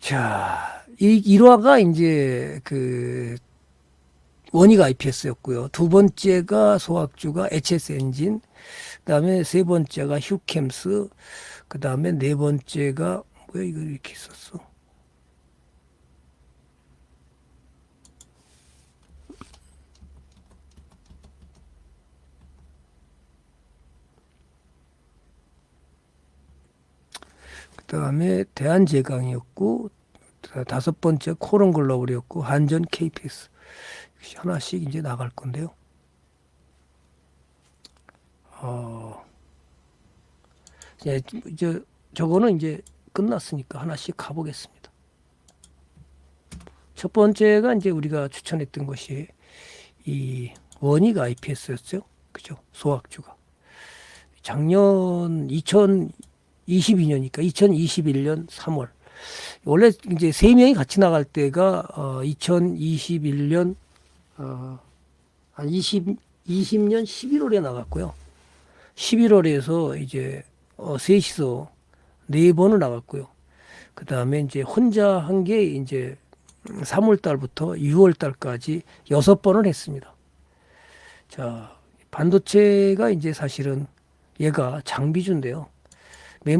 자, 이 1화가 이제 그 원익 IPS였고요. 두 번째가 소학주가 HS 엔진, 그다음에 세 번째가 휴캠스, 그다음에 네 번째가 뭐야 이거 이렇게 있었어. 그다음에 대한제강이었고 다섯 번째 코론 글로벌이었고 한전 KPS 하나씩 이제 나갈 건데요. 이제 저거는 이제 끝났으니까 하나씩 가보겠습니다. 첫 번째가 이제 우리가 추천했던 것이 이 원익 IPS였죠. 그죠? 소학주가. 작년 2022년이니까 2021년 3월. 원래 이제 세 명이 같이 나갈 때가 2021년 한 20년 11월에 나갔고요. 11월에서 이제 셋이서 네 번을 나갔고요. 그 다음에 이제 혼자 한 게 이제 3월 달부터 6월 달까지 6번을 했습니다. 자, 반도체가 이제 사실은 얘가 장비주인데요.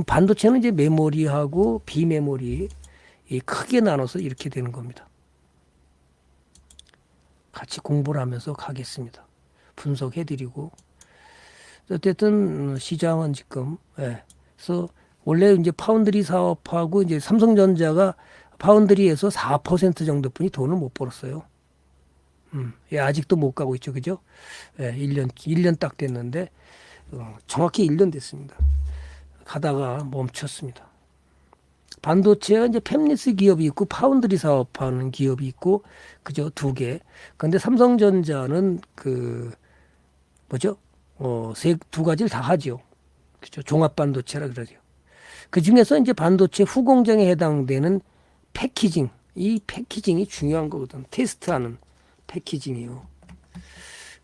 반도체는 이제 메모리하고 비메모리 크게 나눠서 이렇게 되는 겁니다. 같이 공부를 하면서 가겠습니다. 분석해드리고. 어쨌든 시장은 지금 그래서 원래 이제 파운드리 사업하고 이제 삼성전자가 파운드리에서 4% 정도뿐이 돈을 못 벌었어요. 아직도 못 가고 있죠, 그죠? 1년 딱 됐는데 정확히 1년 됐습니다. 가다가 멈췄습니다. 반도체가 이제 팹리스 기업이 있고 파운드리 사업하는 기업이 있고 그죠? 두 개. 근데 삼성전자는 그 뭐죠? 두 가지를 다 하죠. 그죠? 종합 반도체라 그러죠. 그 중에서 이제 반도체 후공정에 해당되는 패키징, 이 패키징이 중요한 거거든. 테스트하는 패키징이요.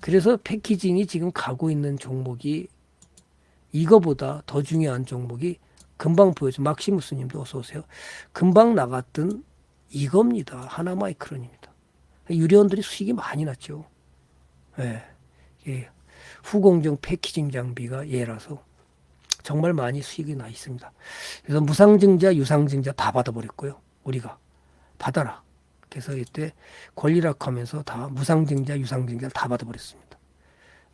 그래서 패키징이 지금 가고 있는 종목이 이거보다 더 중요한 종목이 금방 보여줘. 막시무스 님도 어서 오세요. 금방 나갔던 이겁니다. 하나마이크론입니다. 유료원들이 수익이 많이 났죠. 예. 후공정 패키징 장비가 얘라서 정말 많이 수익이 나 있습니다. 그래서 무상증자, 유상증자 다 받아버렸고요. 우리가 받아라. 그래서 이때 권리락하면서 다 무상증자, 유상증자를 다 받아버렸습니다.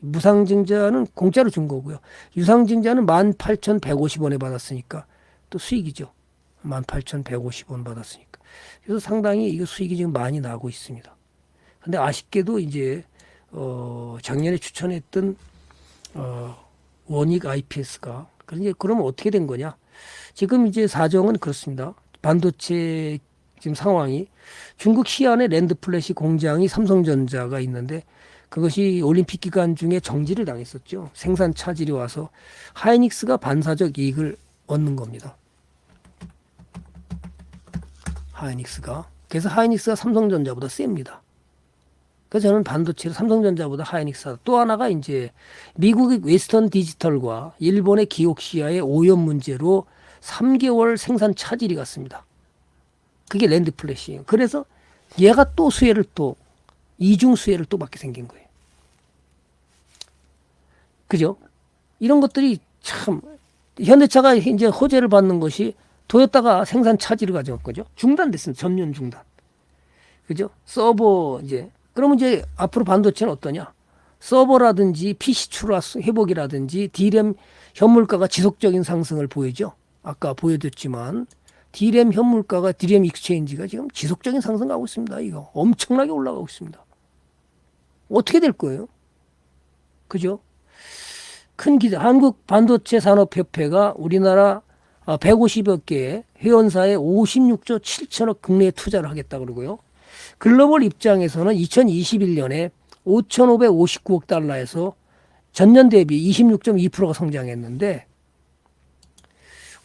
무상증자는 공짜로 준 거고요. 유상증자는 18,150원에 받았으니까 또 수익이죠. 18,150원 받았으니까. 그래서 상당히 이거 수익이 지금 많이 나고 있습니다. 근데 아쉽게도 이제 작년에 추천했던 원익 IPS가 그러면 어떻게 된 거냐? 지금 이제 사정은 그렇습니다. 반도체 지금 상황이 중국 시안에 랜드플래시 공장이 삼성전자가 있는데 그것이 올림픽 기간 중에 정지를 당했었죠. 생산 차질이 와서 하이닉스가 반사적 이익을 얻는 겁니다. 하이닉스가. 그래서 하이닉스가 삼성전자보다 셉니다. 그래서 저는 반도체를 삼성전자보다 하이닉스하다. 또 하나가 이제 미국의 웨스턴 디지털과 일본의 기옥시아의 오염 문제로 3개월 생산 차질이 갔습니다. 그게 랜드 플래시예요. 그래서 얘가 또 수혜를 또 이중 수혜를 또 받게 생긴 거예요. 그죠? 이런 것들이 참 현대차가 이제 호재를 받는 것이 도요타가 생산 차질을 가져온 거죠. 중단됐습니다. 전면 중단. 그죠? 서버 이제 그러면 이제 앞으로 반도체는 어떠냐? 서버라든지 PC 출하 회복이라든지 D램 현물가가 지속적인 상승을 보이죠. 아까 보여줬지만 D램 현물가가 D램 익스체인지가 지금 지속적인 상승하고 있습니다. 이거 엄청나게 올라가고 있습니다. 어떻게 될 거예요? 그죠? 큰 기대. 한국 반도체 산업협회가 우리나라 150여 개의 회원사에 56조 7천억 국내에 투자를 하겠다 그러고요. 글로벌 입장에서는 2021년에 5,559억 달러에서 전년 대비 26.2%가 성장했는데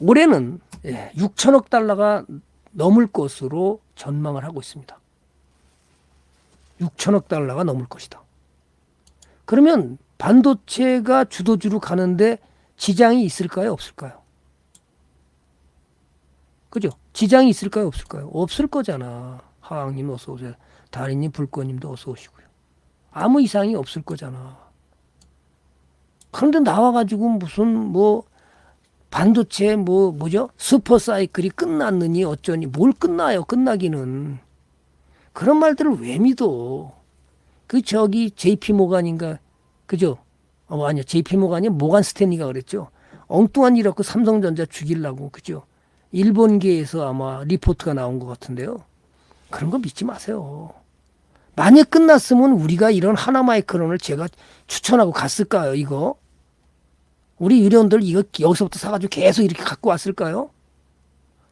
올해는 6천억 달러가 넘을 것으로 전망을 하고 있습니다. 6천억 달러가 넘을 것이다. 그러면 반도체가 주도주로 가는데 지장이 있을까요? 없을까요? 그죠? 지장이 있을까요? 없을까요? 없을 거잖아. 하왕님 어서 오세요. 다리님, 불꽃님도 어서 오시고요. 아무 이상이 없을 거잖아. 그런데 나와가지고 무슨 뭐 반도체 뭐죠? 슈퍼 사이클이 끝났느니 어쩌니 뭘 끝나요? 끝나기는. 그런 말들을 왜 믿어? 그 저기 JP 모간인가 그죠? 아니야 JP 모간이 모간 스탠리가 그랬죠. 엉뚱한 일 없고 삼성전자 죽이려고 그죠? 일본계에서 아마 리포트가 나온 것 같은데요. 그런 거 믿지 마세요. 만약 끝났으면 우리가 이런 하나마이크론을 제가 추천하고 갔을까요? 이거 우리 유료원들 이거 여기서부터 사가지고 계속 이렇게 갖고 왔을까요?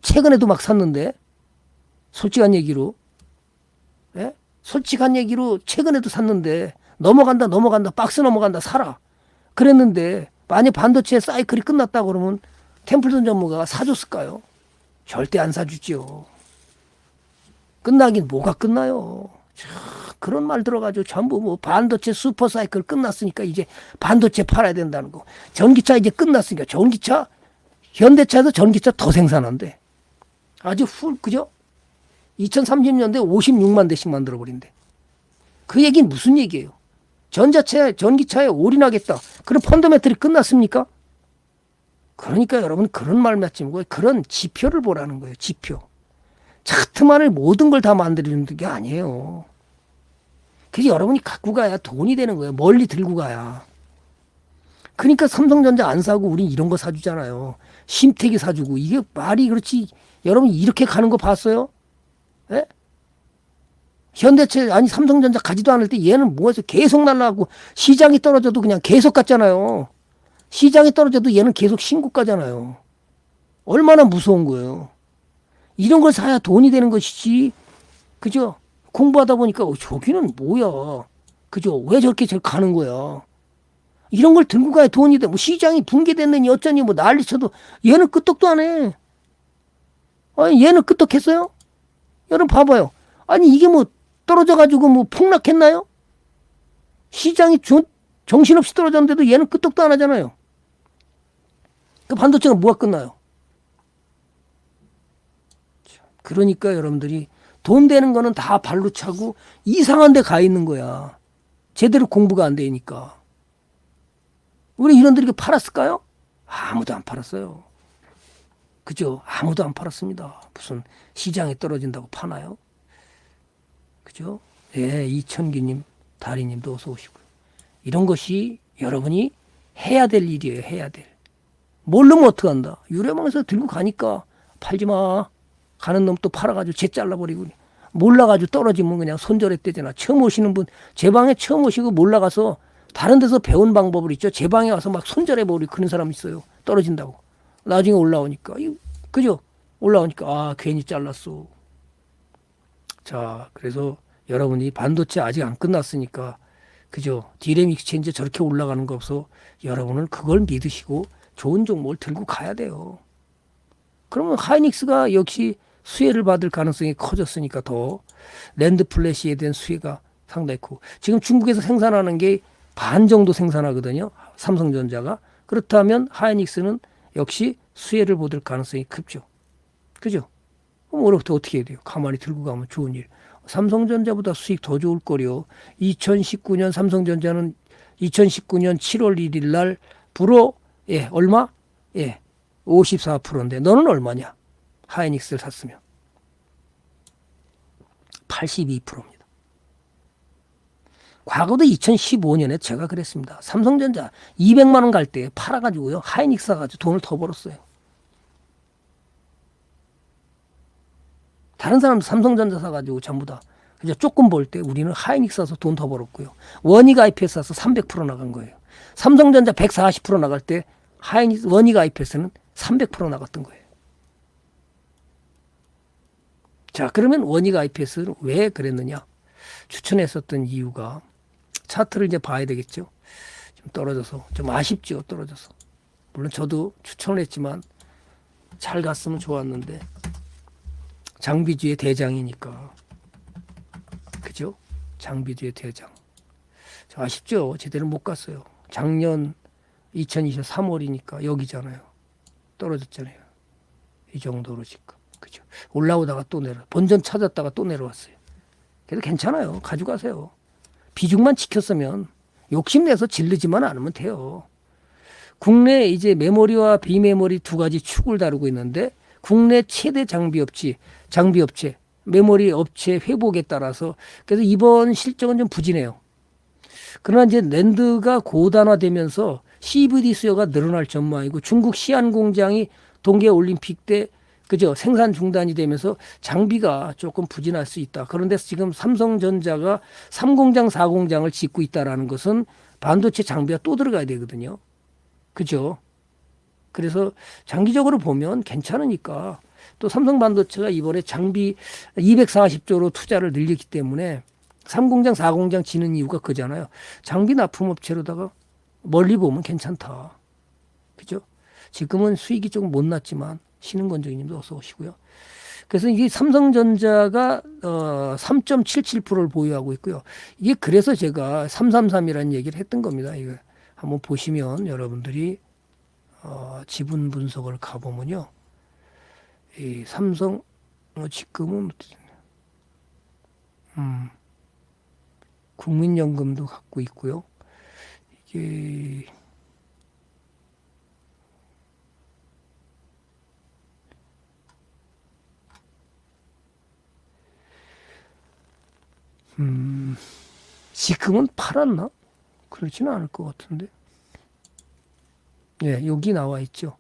최근에도 막 샀는데 솔직한 얘기로 예? 솔직한 얘기로 최근에도 샀는데 넘어간다 박스 넘어간다 사라 그랬는데 만약 반도체 사이클이 끝났다 그러면 템플턴 전문가가 사줬을까요? 절대 안 사주지요. 끝나긴 뭐가 끝나요. 참, 그런 말 들어가지고 전부 뭐 반도체 슈퍼 사이클 끝났으니까 이제 반도체 팔아야 된다는 거. 전기차 이제 끝났으니까 전기차 현대차에서 전기차 더 생산한대. 아주 그죠? 2030년대 56만 대씩 만들어 버린대. 그 얘기는 무슨 얘기예요? 전기차에 올인하겠다. 그럼 펀더멘털이 끝났습니까? 그러니까 여러분 그런 말 맞지 말고 그런 지표를 보라는 거예요. 지표. 차트만을 모든 걸 다 만들어주는 게 아니에요. 그래서 여러분이 갖고 가야 돈이 되는 거예요. 멀리 들고 가야. 그러니까 삼성전자 안 사고 우린 이런 거 사주잖아요. 심택이 사주고 이게 말이 그렇지. 여러분 이렇게 가는 거 봤어요? 예? 현대차 아니 삼성전자 가지도 않을 때 얘는 뭐해서 계속 날라가고 시장이 떨어져도 그냥 계속 갔잖아요. 시장이 떨어져도 얘는 계속 신고가잖아요. 얼마나 무서운 거예요. 이런 걸 사야 돈이 되는 것이지. 그죠? 공부하다 보니까 저기는 뭐야. 그죠? 왜 저렇게 가는 거야. 이런 걸 들고 가야 돈이 돼. 뭐 시장이 붕괴됐느니 어쩌니 뭐 난리 쳐도 얘는 끄떡도 안 해. 아니 얘는 끄떡했어요? 여러분 봐봐요. 아니 이게 뭐 떨어져가지고 뭐 폭락했나요? 시장이 정신없이 떨어졌는데도 얘는 끄떡도 안 하잖아요. 그 반도체가 뭐가 끝나요? 그러니까 여러분들이 돈 되는 거는 다 발로 차고 이상한 데 가 있는 거야. 제대로 공부가 안 되니까. 우리 이런들에게 팔았을까요? 아무도 안 팔았어요. 그죠? 아무도 안 팔았습니다. 무슨 시장에 떨어진다고 파나요? 그죠? 예, 이천기님, 다리님도 어서 오시고요. 이런 것이 여러분이 해야 될 일이에요. 해야 될. 모르면 어떡한다. 유래망에서 들고 가니까 팔지 마. 가는 놈 또 팔아가지고 재 잘라버리고 몰라가지고 떨어지면 그냥 손절했대잖아. 처음 오시는 분, 제 방에 처음 오시고 몰라가서 다른 데서 배운 방법을 있죠. 제 방에 와서 막 손절해버리고 그런 사람 있어요. 떨어진다고. 나중에 올라오니까. 그죠? 올라오니까 아 괜히 잘랐어. 자 그래서 여러분이 반도체 아직 안 끝났으니까 그죠? 디램 익스체인지 저렇게 올라가는 거 없어. 여러분은 그걸 믿으시고 좋은 종목을 들고 가야 돼요. 그러면 하이닉스가 역시 수혜를 받을 가능성이 커졌으니까 더 랜드 플래시에 대한 수혜가 상당히 크고 지금 중국에서 생산하는 게 반 정도 생산하거든요. 삼성전자가. 그렇다면 하이닉스는 역시 수혜를 받을 가능성이 크죠. 그죠? 그럼 어떻게 해야 돼요? 가만히 들고 가면 좋은 일. 삼성전자보다 수익 더 좋을 거려. 2019년 삼성전자는 2019년 7월 1일 날 불어 예, 얼마? 예. 54%인데 너는 얼마냐? 하이닉스를 샀으면 82%입니다. 과거도 2015년에 제가 그랬습니다. 삼성전자 200만 원 갈 때 팔아가지고요. 하이닉스 사가지고 돈을 더 벌었어요. 다른 사람도 삼성전자 사가지고 전부 다 그냥 조금 벌 때 우리는 하이닉스 사서 돈 더 벌었고요. 원익 IPS 사서 300% 나간 거예요. 삼성전자 140% 나갈 때 하이닉스 원익 IPS는 300% 나갔던 거예요. 자, 그러면 원익 IPS는 왜 그랬느냐? 추천했었던 이유가 차트를 이제 봐야 되겠죠. 좀 떨어져서 좀 아쉽죠. 떨어져서. 물론 저도 추천을 했지만 잘 갔으면 좋았는데 장비주의 대장이니까. 그죠? 장비주의 대장. 아쉽죠. 제대로 못 갔어요. 작년 2023 3월이니까 여기잖아요. 떨어졌잖아요. 이 정도로 지금. 그죠? 올라오다가 또 본전 찾았다가 또 내려왔어요. 그래서 괜찮아요. 가져가세요. 비중만 지켰으면 욕심내서 질르지만 않으면 돼요. 국내 이제 메모리와 비메모리 두 가지 축을 다루고 있는데 국내 최대 장비업체, 메모리 업체 회복에 따라서 그래서 이번 실적은 좀 부진해요. 그러나 이제 랜드가 고단화되면서 CVD 수요가 늘어날 전망이고 중국 시안 공장이 동계 올림픽 때 그죠 생산 중단이 되면서 장비가 조금 부진할 수 있다. 그런데 지금 삼성전자가 3공장, 4공장을 짓고 있다라는 것은 반도체 장비가 또 들어가야 되거든요. 그죠? 그래서 장기적으로 보면 괜찮으니까 또 삼성 반도체가 이번에 장비 240조로 투자를 늘렸기 때문에 3공장, 4공장 지는 이유가 그잖아요. 장비 납품업체로다가 멀리 보면 괜찮다. 그죠? 지금은 수익이 조금 못 났지만 신흥건조기님도 어서 오시고요. 그래서 이게 삼성전자가 3.77%를 보유하고 있고요. 이게 그래서 제가 333이라는 얘기를 했던 겁니다. 이거 한번 보시면 여러분들이 지분 분석을 가보면요. 이 삼성 지금은 국민연금도 갖고 있고요. 이게 지금은 팔았나? 그렇지는 않을 것 같은데. 예, 여기 나와 있죠.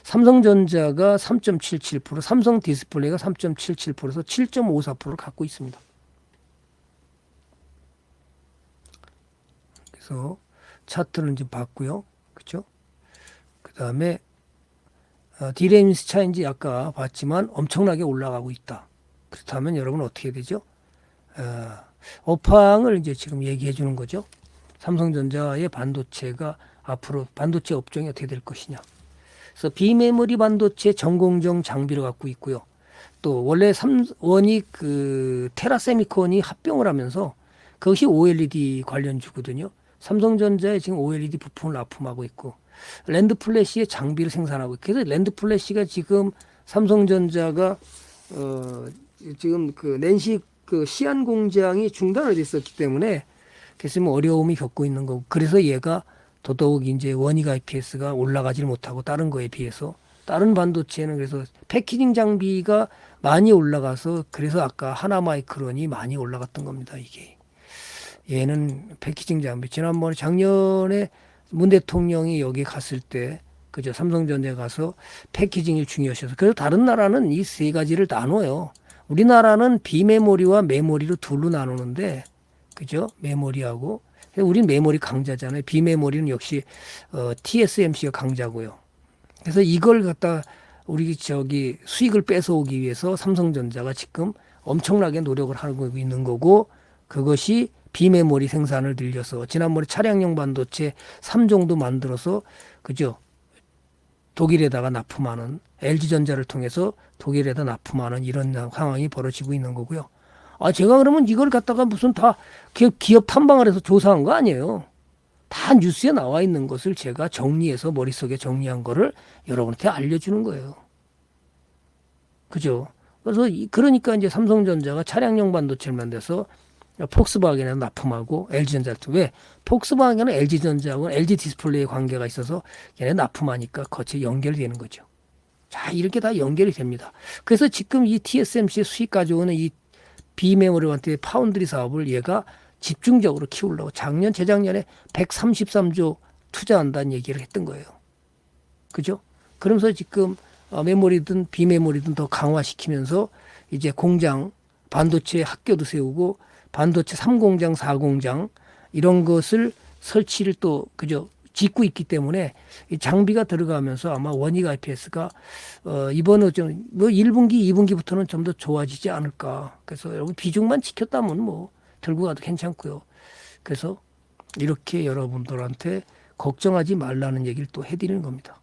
삼성전자가 3.77%, 삼성 디스플레이가 3.77%에서 7.54%를 갖고 있습니다. 그래서 차트는 좀 봤고요. 그렇죠? 그다음에 디레임스 차인지 아까 봤지만 엄청나게 올라가고 있다. 그렇다면 여러분 어떻게 되죠? 업황을 이제 지금 얘기해 주는 거죠. 삼성전자의 반도체가 앞으로 반도체 업종이 어떻게 될 것이냐. 그래서 비메모리 반도체 전공정 장비를 갖고 있고요. 또 원래 원이 그 테라세미콘이 합병을 하면서 그것이 OLED 관련주거든요. 삼성전자에 지금 OLED 부품을 납품하고 있고 랜드 플래시의 장비를 생산하고 있고 그래서 랜드 플래시가 지금 삼성전자가 지금 그 낸시 그 시안 공장이 중단을 됐었기 때문에 그래서 뭐 어려움이 겪고 있는 거고 그래서 얘가 더더욱 이제 원익 IPS가 올라가질 못하고 다른 거에 비해서 다른 반도체는 그래서 패키징 장비가 많이 올라가서 그래서 아까 하나마이크론이 많이 올라갔던 겁니다. 이게 얘는 패키징 장비 지난번에 작년에 문 대통령이 여기 갔을 때 그죠 삼성전자에 가서 패키징이 중요하셔서 그래서 다른 나라는 이 세 가지를 나눠요. 우리나라는 비메모리와 메모리로 둘로 나누는데 그죠 메모리하고 우린 메모리 강자잖아요. 비메모리는 역시 TSMC가 강자고요. 그래서 이걸 갖다 우리 저기 수익을 뺏어오기 위해서 삼성전자가 지금 엄청나게 노력을 하고 있는 거고 그것이 비메모리 생산을 늘려서 지난번에 차량용 반도체 3종도 만들어서 그죠 독일에다가 납품하는 LG전자를 통해서 독일에다 납품하는 이런 상황이 벌어지고 있는 거고요. 제가 그러면 이걸 갖다가 무슨 다 기업 탐방을 해서 조사한 거 아니에요. 다 뉴스에 나와 있는 것을 제가 정리해서 머릿속에 정리한 거를 여러분한테 알려주는 거예요. 그죠? 그래서 그러니까 이제 삼성전자가 차량용 반도체를 만들어서 폭스바겐에 납품하고 LG전자를 왜 폭스바겐은 LG전자하고 LG 디스플레이의 관계가 있어서 얘네 납품하니까 거치에 연결이 되는 거죠. 자 이렇게 다 연결이 됩니다. 그래서 지금 이 TSMC의 수익 가져오는 이 비메모리한테 파운드리 사업을 얘가 집중적으로 키우려고 작년 재작년에 133조 투자한다는 얘기를 했던 거예요. 그죠? 그러면서 지금 메모리든 비메모리든 더 강화시키면서 이제 공장 반도체 학교도 세우고 반도체 3공장, 4공장 이런 것을 설치를 또 그죠 짓고 있기 때문에 이 장비가 들어가면서 아마 원익 IPS가 이번에 좀 뭐 1분기, 2분기부터는 좀 더 좋아지지 않을까. 그래서 여러분 비중만 지켰다면 뭐 들고 가도 괜찮고요. 그래서 이렇게 여러분들한테 걱정하지 말라는 얘기를 또 해드리는 겁니다.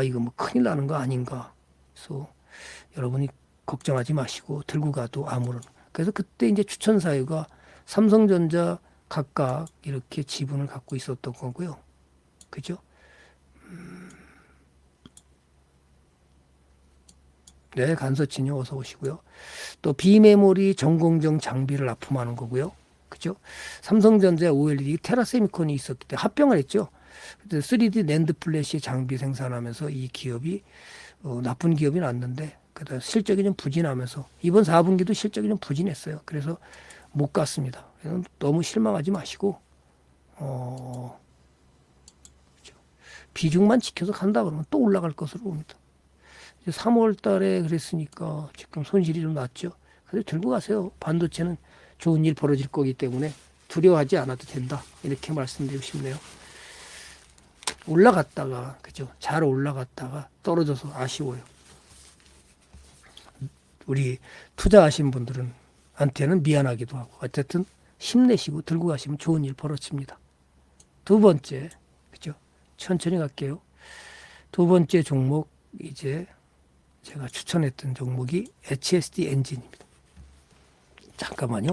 이거 뭐 큰일 나는 거 아닌가. 그래서 여러분이 걱정하지 마시고 들고 가도 아무런. 그래서 그때 이제 추천 사유가 삼성전자 각각 이렇게 지분을 갖고 있었던 거고요. 그죠? 네, 간서친요 어서 오시고요. 또 비메모리 전공정 장비를 납품하는 거고요. 그죠? 삼성전자 OLED 테라세미콘이 있었기 때문에 합병을 했죠. 3D 낸드 플래시 장비 생산하면서 이 기업이 나쁜 기업이 났는데 그다음 실적이 좀 부진하면서 이번 4분기도 실적이 좀 부진했어요. 그래서 못 갔습니다. 그래서 너무 실망하지 마시고 그죠? 비중만 지켜서 간다 그러면 또 올라갈 것으로 봅니다. 3월 달에 그랬으니까 지금 손실이 좀 났죠. 그래서 들고 가세요. 반도체는 좋은 일 벌어질 거기 때문에 두려워하지 않아도 된다. 이렇게 말씀드리고 싶네요. 올라갔다가 그죠? 잘 올라갔다가 떨어져서 아쉬워요. 우리 투자하신 분들은 한테는 미안하기도 하고 어쨌든 힘내시고 들고 가시면 좋은 일 벌어집니다. 두 번째 그죠? 천천히 갈게요. 두 번째 종목 이제 제가 추천했던 종목이 HSD 엔진입니다. 잠깐만요.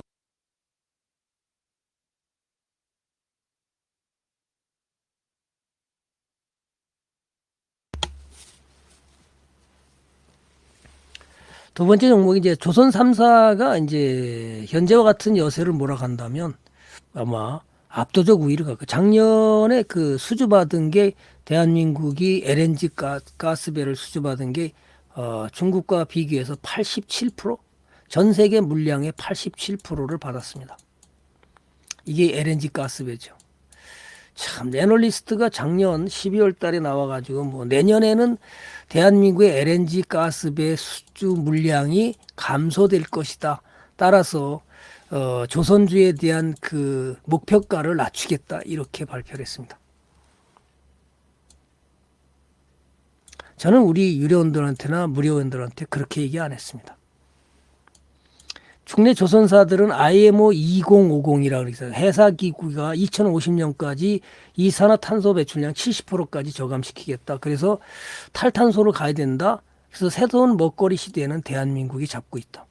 두 번째 종목이 이제 조선 3사가 이제 현재와 같은 여세를 몰아간다면 아마 압도적 우위를 갖고 작년에 그 수주받은 게 대한민국이 LNG 가스배를 수주받은 게 중국과 비교해서 87%, 전 세계 물량의 87%를 받았습니다. 이게 LNG 가스배죠. 참 애널리스트가 작년 12월 달에 나와가지고 뭐 내년에는 대한민국의 LNG 가스배 수주 물량이 감소될 것이다. 따라서 조선주에 대한 그 목표가를 낮추겠다 이렇게 발표를 했습니다. 저는 우리 유료원들한테나 무료원들한테 그렇게 얘기 안 했습니다. 국내 조선사들은 IMO 2050이라고 있어요. 회사기구가 2050년까지 이산화탄소 배출량 70%까지 저감시키겠다. 그래서 탈탄소로 가야 된다. 그래서 새로운 먹거리 시대에는 대한민국이 잡고 있다.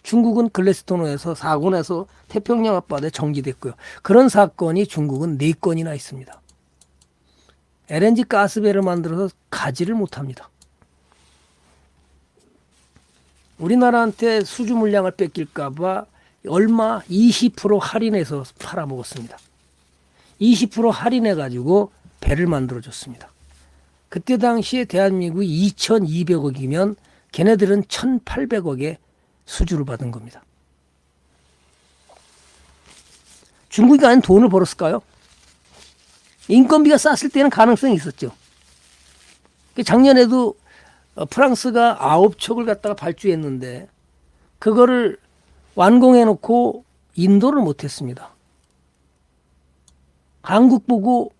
중국은 글래스톤호에서 사고 나서 태평양 앞바다에 정지됐고요. 그런 사건이 중국은 4건이나 있습니다. LNG 가스배를 만들어서 가지를 못합니다. 우리나라한테 수주 물량을 뺏길까봐 얼마 20% 할인해서 팔아먹었습니다. 20% 할인해가지고 배를 만들어줬습니다. 그때 당시에 대한민국이 2,200억이면 걔네들은 1,800억에 수주를 받은 겁니다. 중국이 아닌 돈을 벌었을까요? 인건비가 쌌을 때는 가능성이 있었죠. 작년에도 프랑스가 9척을 갖다가 발주했는데 그거를 완공해놓고 인도를 못했습니다. 한국 보고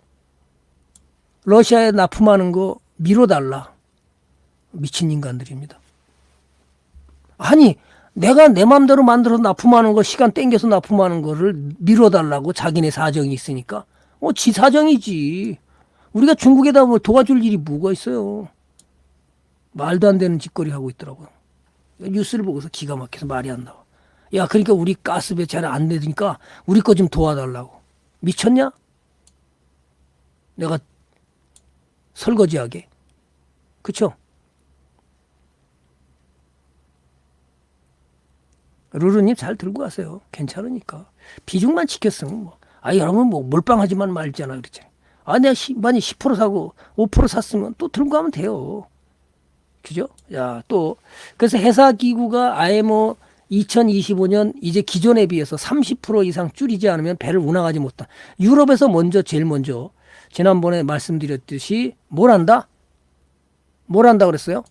러시아에 납품하는 거 미뤄달라. 미친 인간들입니다. 아니 내가 내 맘대로 만들어서 납품하는 거 시간 땡겨서 납품하는 거를 미뤄달라고 자기네 사정이 있으니까 지 사정이지. 우리가 중국에다 뭐 도와줄 일이 뭐가 있어요. 말도 안 되는 짓거리 하고 있더라고요. 뉴스를 보고서 기가 막혀서 말이 안 나와. 야, 그러니까 우리 가스배 잘 안 내니까 우리 거 좀 도와달라고. 미쳤냐? 내가 설거지하게. 그쵸? 루루님 잘 들고 가세요. 괜찮으니까. 비중만 지켰으면 뭐. 여러분 뭐 몰빵하지만 말잖아. 그랬잖아요. 내가 만약 10% 사고 5% 샀으면 또 들고 가면 돼요. 그죠? 야, 또, 그래서 회사기구가 IMO 2025년 이제 기존에 비해서 30% 이상 줄이지 않으면 배를 운항하지 못한다. 유럽에서 제일 먼저, 지난번에 말씀드렸듯이 뭘 한다? 뭘 한다 그랬어요?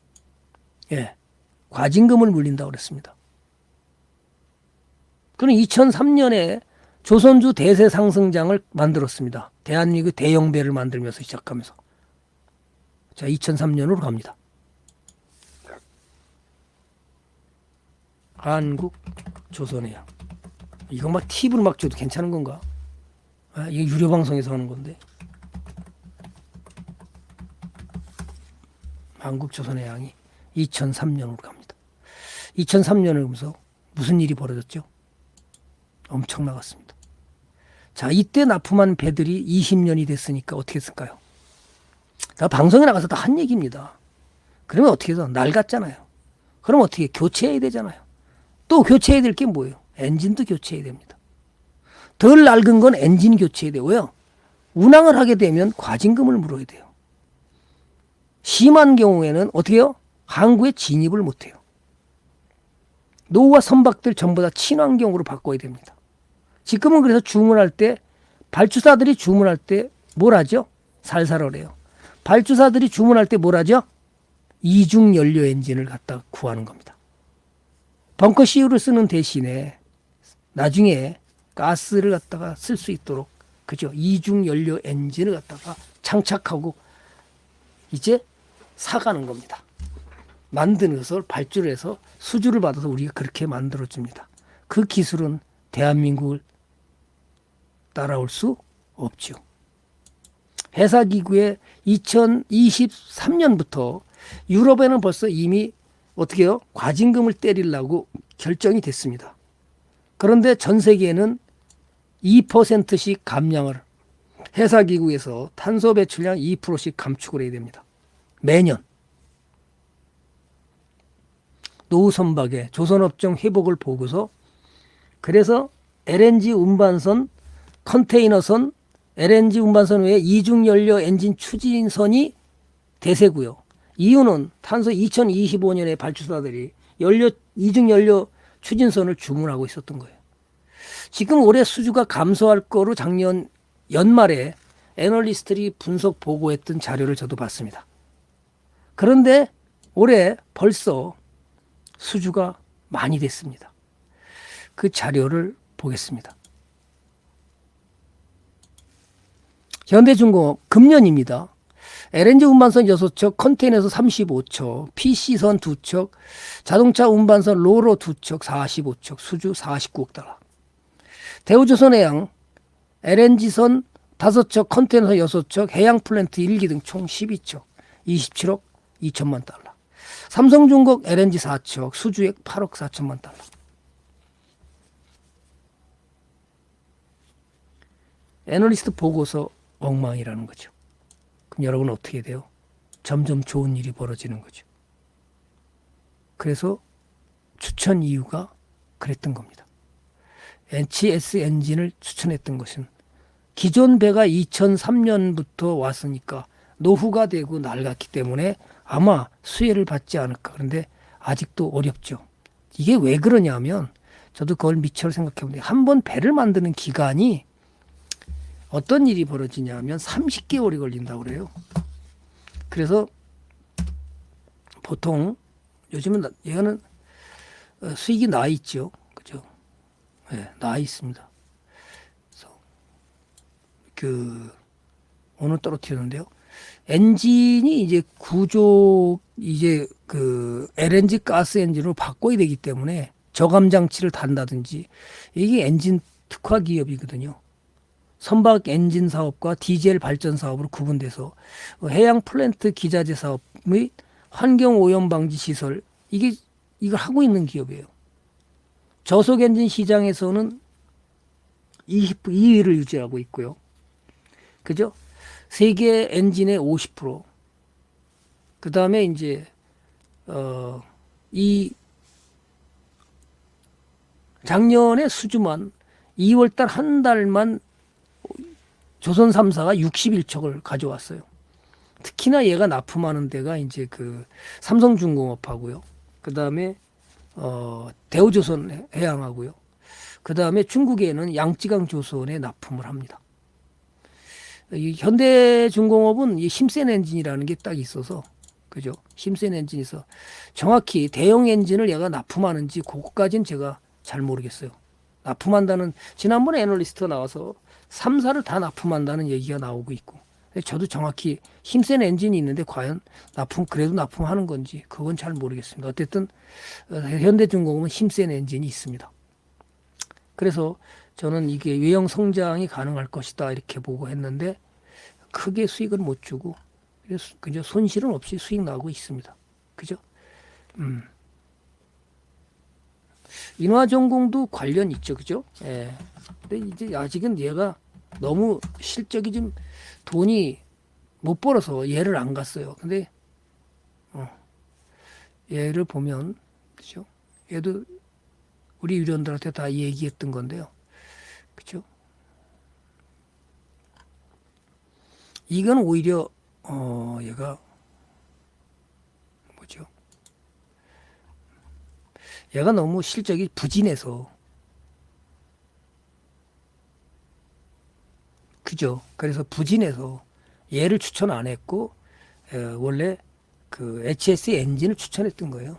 예. 과징금을 물린다 그랬습니다. 그럼 2003년에 조선주 대세 상승장을 만들었습니다. 대한민국 대형배를 만들면서 시작하면서. 자, 2003년으로 갑니다. 한국 조선해양. 이거 막 팁을 막 줘도 괜찮은 건가? 이게 유료 방송에서 하는 건데. 한국 조선해양이 2003년으로 갑니다. 2003년을 보면서 무슨 일이 벌어졌죠? 엄청 나갔습니다. 자, 이때 납품한 배들이 20년이 됐으니까 어떻게 했을까요? 나 방송에 나가서 다 한 얘기입니다. 그러면 어떻게 해서 낡았잖아요. 그럼 어떻게 교체해야 되잖아요. 또 교체해야 될 게 뭐예요? 엔진도 교체해야 됩니다. 덜 낡은 건 엔진 교체해야 되고요. 운항을 하게 되면 과징금을 물어야 돼요. 심한 경우에는 어떻게 해요? 항구에 진입을 못해요. 노후와 선박들 전부 다 친환경으로 바꿔야 됩니다. 지금은 그래서 주문할 때 발주사들이 주문할 때 뭘 하죠? 살살하래요. 발주사들이 주문할 때 뭘 하죠? 이중 연료 엔진을 갖다 구하는 겁니다. 벙커 CU를 쓰는 대신에 나중에 가스를 갖다가 쓸 수 있도록 그죠? 이중 연료 엔진을 갖다가 장착하고 이제 사가는 겁니다. 만드는 것을 발주를 해서 수주를 받아서 우리가 그렇게 만들어 줍니다. 그 기술은 대한민국을 따라올 수 없죠. 회사기구에 2023년부터 유럽에는 벌써 이미 어떻게 해요? 과징금을 때리려고 결정이 됐습니다. 그런데 전 세계에는 2%씩 감량을 회사기구에서 탄소 배출량 2%씩 감축을 해야 됩니다. 매년. 노후 선박의 조선업종 회복을 보고서 그래서 LNG 운반선, 컨테이너선, LNG 운반선 외에 이중연료 엔진 추진선이 대세고요. 이유는 탄소 2025년에 발주사들이 이중연료 추진선을 주문하고 있었던 거예요. 지금 올해 수주가 감소할 거로 작년 연말에 애널리스트들이 분석 보고했던 자료를 저도 봤습니다. 그런데 올해 벌써 수주가 많이 됐습니다. 그 자료를 보겠습니다. 현대중공업 금년입니다. LNG 운반선 6척, 컨테이너선 35척, PC선 2척, 자동차 운반선 로로 2척 45척, 수주 49억 달러. 대우조선해양 LNG선 5척, 컨테이너선 6척, 해양플랜트 1기 등 총 12척, 27억 2천만 달러. 삼성중공 LNG 4척, 수주액 8억 4천만 달러. 애널리스트 보고서 엉망이라는 거죠. 그럼 여러분 어떻게 돼요? 점점 좋은 일이 벌어지는 거죠. 그래서 추천 이유가 그랬던 겁니다. HS 엔진을 추천했던 것은 기존 배가 2003년부터 왔으니까 노후가 되고 낡았기 때문에 아마 수혜를 받지 않을까. 그런데 아직도 어렵죠. 이게 왜 그러냐면 저도 그걸 미처 생각해 보는데 한 번 배를 만드는 기간이 어떤 일이 벌어지냐면 30개월이 걸린다고 그래요. 그래서 보통 요즘은 얘는 수익이 나 있죠. 그죠? 네, 나 있습니다. 그래서 오늘 떨어뜨렸는데요. 엔진이 이제 구조 이제 그 LNG 가스 엔진으로 바꿔야 되기 때문에 저감 장치를 단다든지 이게 엔진 특화 기업이거든요. 선박 엔진 사업과 디젤 발전 사업으로 구분돼서 해양 플랜트 기자재 사업 및 환경 오염 방지 시설 이걸 하고 있는 기업이에요. 저속 엔진 시장에서는 22위를 유지하고 있고요. 그죠? 세계 엔진의 50%. 그다음에 이제 이 작년에 수주만 2월 달 한 달만 조선 3사가 61척을 가져왔어요. 특히나 얘가 납품하는 데가 이제 그 삼성중공업하고요. 그다음에 대우조선 해양하고요. 그다음에 중국에는 양쯔강 조선에 납품을 합니다. 이 현대중공업은 이 힘센 엔진이라는 게 딱 있어서 그죠? 힘센 엔진이 있어 정확히 대형 엔진을 얘가 납품하는지 그것까지는 제가 잘 모르겠어요. 납품한다는 지난번에 애널리스트가 나와서 3사를 다 납품한다는 얘기가 나오고 있고 저도 정확히 힘센 엔진이 있는데 과연 그래도 납품하는 건지 그건 잘 모르겠습니다. 어쨌든 현대중공업은 힘센 엔진이 있습니다. 그래서 저는 이게 외형 성장이 가능할 것이다 이렇게 보고 했는데 크게 수익을 못 주고 그저 손실은 없이 수익 나고 있습니다. 그죠? 인화전공도 관련 있죠, 그죠? 예. 근데 이제 아직은 얘가 너무 실적이 좀 돈이 못 벌어서 얘를 안 갔어요. 근데 얘를 보면, 그죠? 얘도 우리 위원들한테 다 얘기했던 건데요. 그죠? 이건 오히려, 얘가, 뭐죠? 얘가 너무 실적이 부진해서, 그죠? 그래서 부진해서 얘를 추천 안 했고, 원래 그 HS 엔진을 추천했던 거예요.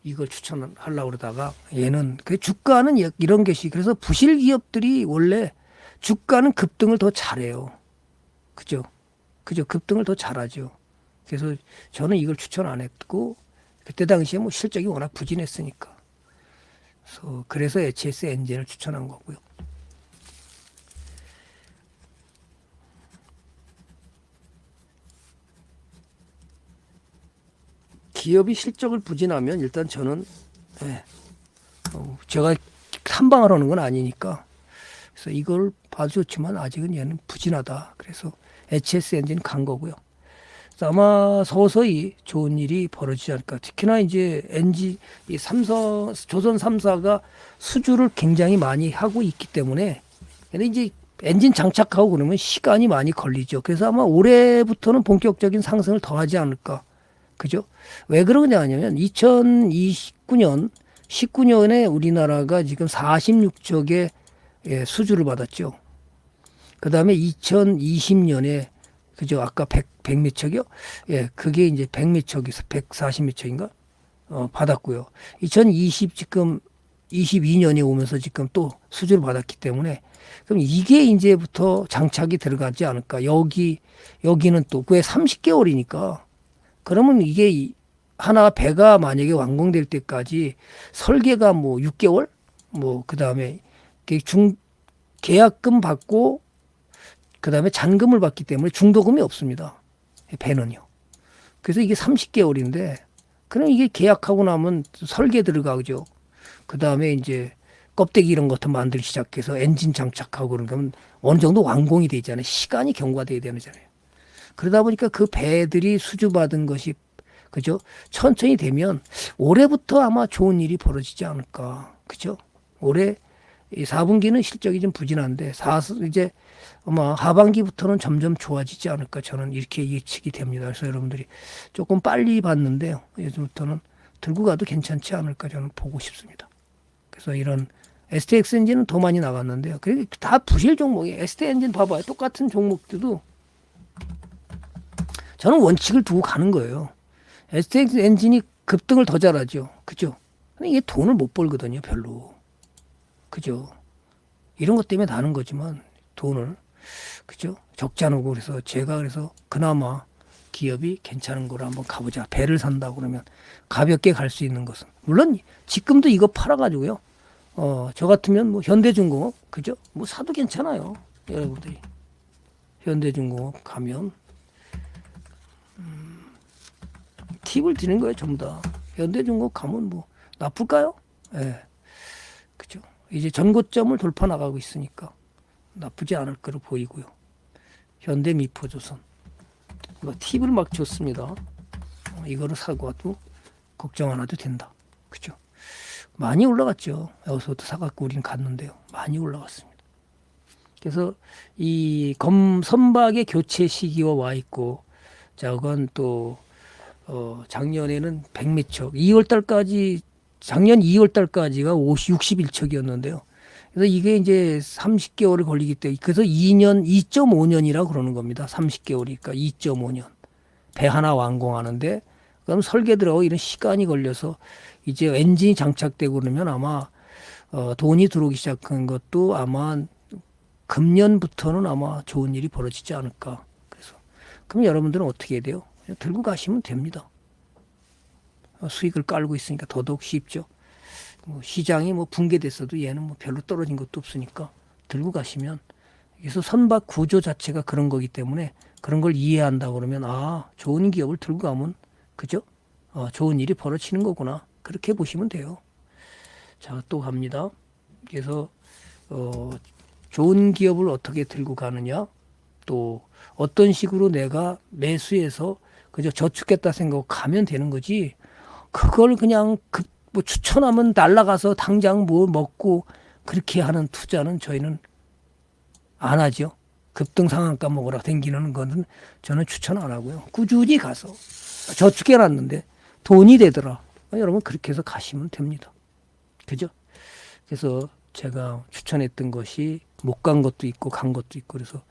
이걸 추천하려고 그러다가 얘는 그 주가는 이런 것이 그래서 부실 기업들이 원래 주가는 급등을 더 잘해요. 그죠? 그죠? 급등을 더 잘하죠. 그래서 저는 이걸 추천 안 했고 그때 당시에 뭐 실적이 워낙 부진했으니까. 그래서 HS 엔진을 추천한 거고요. 기업이 실적을 부진하면 일단 저는 제가 탐방을 하는 건 아니니까 그래서 이걸 봐도 좋지만 아직은 얘는 부진하다. 그래서 HS 엔진 간 거고요. 그래서 아마 서서히 좋은 일이 벌어지지 않을까. 특히나 이제 엔진 이 조선 3사가 수주를 굉장히 많이 하고 있기 때문에 근데 이제 엔진 장착하고 그러면 시간이 많이 걸리죠. 그래서 아마 올해부터는 본격적인 상승을 더 하지 않을까. 그죠? 왜 그러냐 하냐면 2019년 19년에 우리나라가 지금 46척의 수주를 받았죠. 그 다음에 2020년에 그죠? 아까 100 몇 척이요? 예, 그게 이제 100 몇 척이 140 몇 척인가? 받았고요. 2020 지금 22년에 오면서 지금 또 수주를 받았기 때문에 그럼 이게 이제부터 장착이 들어가지 않을까? 여기는 또 왜 30개월이니까 그러면 이게 하나 배가 만약에 완공될 때까지 설계가 뭐 6개월 뭐 그다음에 계약금 받고 그다음에 잔금을 받기 때문에 중도금이 없습니다. 배는요. 그래서 이게 30개월인데 그럼 이게 계약하고 나면 설계 들어가죠. 그다음에 이제 껍데기 이런 것도 만들기 시작해서 엔진 장착하고 그러면 어느 정도 완공이 되잖아요. 시간이 경과돼야 되잖아요. 그러다 보니까 그 배들이 수주받은 것이 그죠? 천천히 되면 올해부터 아마 좋은 일이 벌어지지 않을까. 그죠? 올해 이 4분기는 실적이 좀 부진한데 이제 아마 하반기부터는 점점 좋아지지 않을까. 저는 이렇게 예측이 됩니다. 그래서 여러분들이 조금 빨리 봤는데요. 요즘부터는 들고 가도 괜찮지 않을까 저는 보고 싶습니다. 그래서 이런 STX 엔진은 더 많이 나갔는데요. 그게 다 부실 종목이에요. ST 엔진 봐봐요. 똑같은 종목들도 저는 원칙을 두고 가는 거예요. STX 엔진이 급등을 더 잘하죠. 그죠? 근데 이게 돈을 못 벌거든요, 별로. 그죠? 이런 것 때문에 나는 거지만 돈을 그죠? 적지 않고 그래서 제가 그래서 그나마 기업이 괜찮은 거로 한번 가보자. 배를 산다고 그러면 가볍게 갈 수 있는 것은 물론 지금도 이거 팔아가지고요. 저 같으면 뭐 현대중공업 그죠? 뭐 사도 괜찮아요. 여러분들이 현대중공업 가면 팁을 드리는 거예요, 전부 다. 현대중공업 가면 뭐 나쁠까요? 예. 네. 그죠? 이제 전고점을 돌파 나가고 있으니까 나쁘지 않을 거로 보이고요. 현대미포조선. 뭐 팁을 막 줬습니다. 이거를 사고 와도 걱정 안 해도 된다. 그죠? 많이 올라갔죠. 여기서부터 사갖고 우리는 갔는데요. 많이 올라갔습니다. 그래서 이 선박의 교체 시기와 와 있고, 자, 그건 또 작년에는 100몇 척, 2월 달까지 작년 2월 달까지가 61척이었는데요. 그래서 이게 이제 30개월이 걸리기 때문에 그래서 2.5년이라고 그러는 겁니다. 30개월이니까 2.5년. 배 하나 완공하는데 그럼 설계 들어가고 이런 시간이 걸려서 이제 엔진이 장착되고 그러면 아마 돈이 들어오기 시작한 것도 아마 금년부터는 아마 좋은 일이 벌어지지 않을까. 그래서 그럼 여러분들은 어떻게 해야 돼요? 그냥 들고 가시면 됩니다. 수익을 깔고 있으니까 더더욱 쉽죠. 뭐 시장이 뭐 붕괴됐어도 얘는 뭐 별로 떨어진 것도 없으니까 들고 가시면 그래서 선박 구조 자체가 그런 거기 때문에 그런 걸 이해한다 그러면 좋은 기업을 들고 가면 그죠? 좋은 일이 벌어지는 거구나 그렇게 보시면 돼요. 자, 또 갑니다. 그래서 좋은 기업을 어떻게 들고 가느냐 또 어떤 식으로 내가 매수해서 그죠? 저축했다 생각하고 가면 되는 거지. 그걸 그냥 뭐 추천하면 날라가서 당장 뭐 먹고 그렇게 하는 투자는 저희는 안 하죠. 급등 상한가 먹으러 댕기는 거는 저는 추천 안 하고요. 꾸준히 가서 저축해놨는데 돈이 되더라. 여러분 그렇게 해서 가시면 됩니다. 그죠? 그래서 제가 추천했던 것이 못 간 것도 있고 간 것도 있고 그래서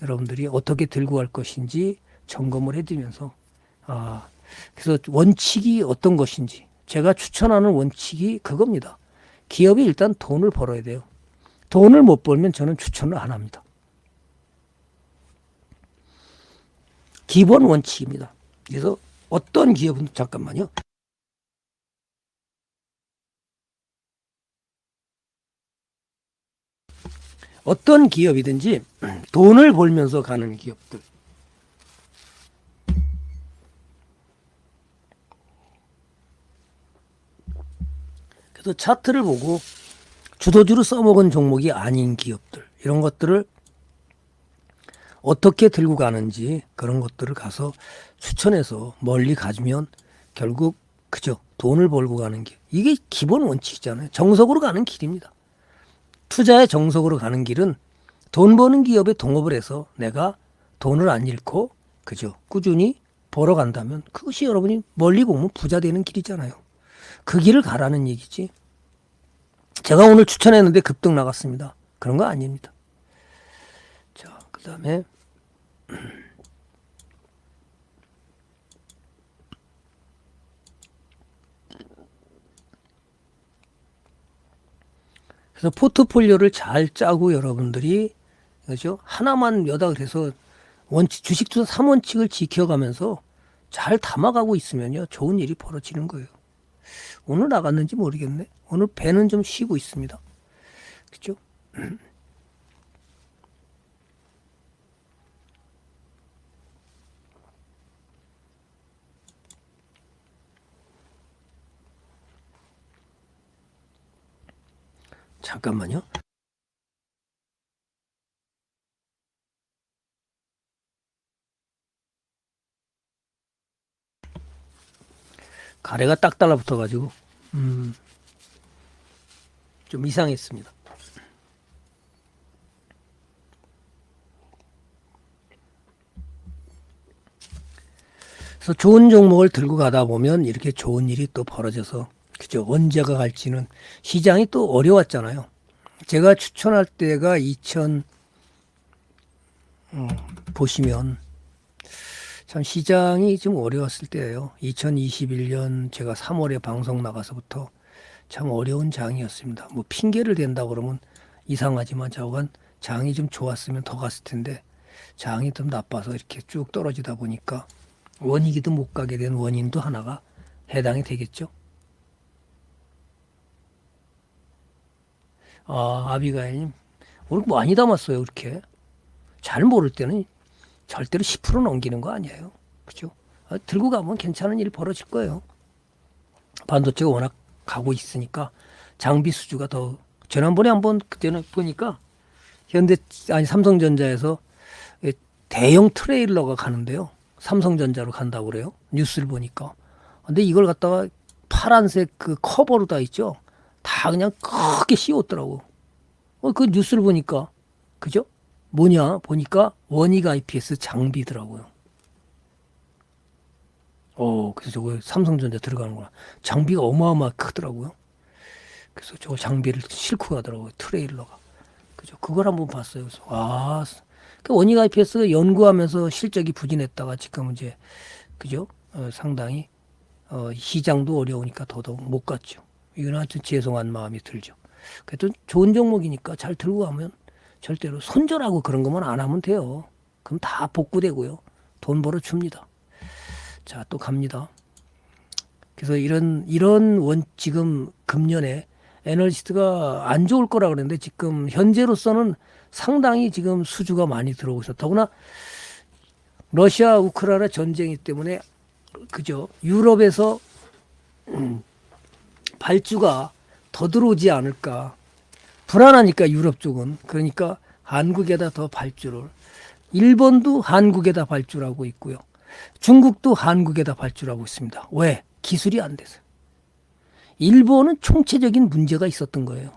여러분들이 어떻게 들고 갈 것인지 점검을 해두면서 그래서 원칙이 어떤 것인지 제가 추천하는 원칙이 그겁니다. 기업이 일단 돈을 벌어야 돼요. 돈을 못 벌면 저는 추천을 안 합니다. 기본 원칙입니다. 그래서 어떤 기업은 잠깐만요. 어떤 기업이든지 돈을 벌면서 가는 기업들. 그래서 차트를 보고 주도주로 써먹은 종목이 아닌 기업들 이런 것들을 어떻게 들고 가는지 그런 것들을 가서 추천해서 멀리 가주면 결국 그죠 돈을 벌고 가는 게 이게 기본 원칙이잖아요. 정석으로 가는 길입니다. 투자의 정석으로 가는 길은 돈 버는 기업에 동업을 해서 내가 돈을 안 잃고 그죠 꾸준히 벌어간다면 그것이 여러분이 멀리 보면 부자 되는 길이잖아요. 그 길을 가라는 얘기지. 제가 오늘 추천했는데 급등 나갔습니다. 그런 거 아닙니다. 자, 그 다음에 그래서 포트폴리오를 잘 짜고 여러분들이 그죠 하나만 몇다 그래서 원칙 주식 투자 3원칙을 지켜가면서 잘 담아가고 있으면요 좋은 일이 벌어지는 거예요. 오늘 나갔는지 모르겠네. 오늘 배는 좀 쉬고 있습니다. 그죠? 잠깐만요. 가래가 딱 달라붙어가지고 좀 이상했습니다. 그래서 좋은 종목을 들고 가다 보면 이렇게 좋은 일이 또 벌어져서 그죠 언제가 갈지는 시장이 또 어려웠잖아요. 제가 추천할 때가 보시면 참 시장이 좀 어려웠을 때예요. 2021년 제가 3월에 방송 나가서부터 참 어려운 장이었습니다. 뭐 핑계를 댄다 그러면 이상하지만 저건 장이 좀 좋았으면 더 갔을 텐데 장이 좀 나빠서 이렇게 쭉 떨어지다 보니까 원이기도 못 가게 된 원인도 하나가 해당이 되겠죠. 아비가일님 오늘 많이 담았어요. 이렇게 잘 모를 때는 절대로 10% 넘기는 거 아니에요. 그죠? 들고 가면 괜찮은 일이 벌어질 거예요. 반도체가 워낙 가고 있으니까 장비 수주가 더 지난번에 한번 그때는 보니까 삼성전자에서 대형 트레일러가 가는데요. 삼성전자로 간다고 그래요. 뉴스를 보니까. 근데 이걸 갖다가 파란색 그 커버로 다 있죠. 다 그냥 크게 씌웠더라고. 그 뉴스를 보니까 그죠? 뭐냐 보니까 원익 IPS 장비더라고요. 그래서 저거 삼성전자 들어가는구나. 장비가 어마어마하게 크더라고요. 그래서 저거 장비를 싣고 가더라고요. 트레일러가. 그죠? 그걸 한번 봤어요. 그래서 그 원익 IPS가 연구하면서 실적이 부진했다가 지금 이제 그죠? 상당히 시장도 어려우니까 더더욱 못 갔죠. 이건 하여튼 죄송한 마음이 들죠. 그래도 좋은 종목이니까 잘 들고 가면 절대로 손절하고 그런 것만 안 하면 돼요. 그럼 다 복구되고요. 돈 벌어 줍니다. 자, 또 갑니다. 그래서 이런 지금 금년에 애널리스트가 안 좋을 거라 그랬는데 지금 현재로서는 상당히 지금 수주가 많이 들어오고 있어. 더구나 러시아 우크라이나 전쟁이 때문에 그죠? 유럽에서 발주가 더 들어오지 않을까. 불안하니까 유럽 쪽은. 그러니까 한국에다 더 발주를. 일본도 한국에다 발주를 하고 있고요. 중국도 한국에다 발주하고 있습니다. 왜? 기술이 안 돼서. 일본은 총체적인 문제가 있었던 거예요.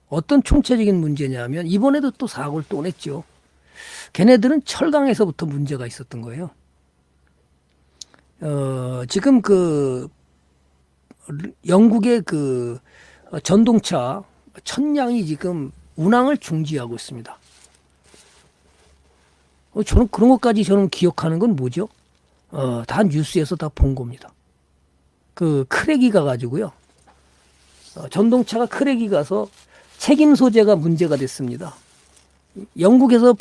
어떤 총체적인 문제냐면 이번에도 또 사고를 또 냈죠. 걔네들은 철강에서부터 문제가 있었던 거예요. 지금 그 영국의 그 전동차 천량이 지금 운항을 중지하고 있습니다. 저는 그런 것까지 저는 기억하는 건 뭐죠? 다 뉴스에서 다 본 겁니다. 그 크랙이 가가지고요. 전동차가 크랙이 가서 책임 소재가 문제가 됐습니다. 영국에서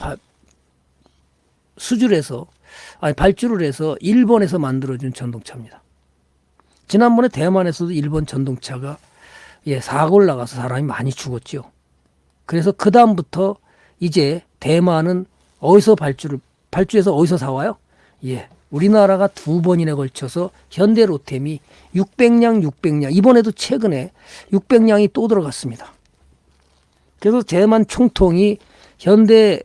발주를 해서 일본에서 만들어준 전동차입니다. 지난번에 대만에서도 일본 전동차가 사고를 나가서 사람이 많이 죽었죠. 그래서 그 다음부터 이제 대만은 어디서 발주해서 어디서 사와요? 우리나라가 2번이나 걸쳐서 현대로템이 600량 이번에도 최근에 600량이 또 들어갔습니다. 그래서 대만 총통이 현대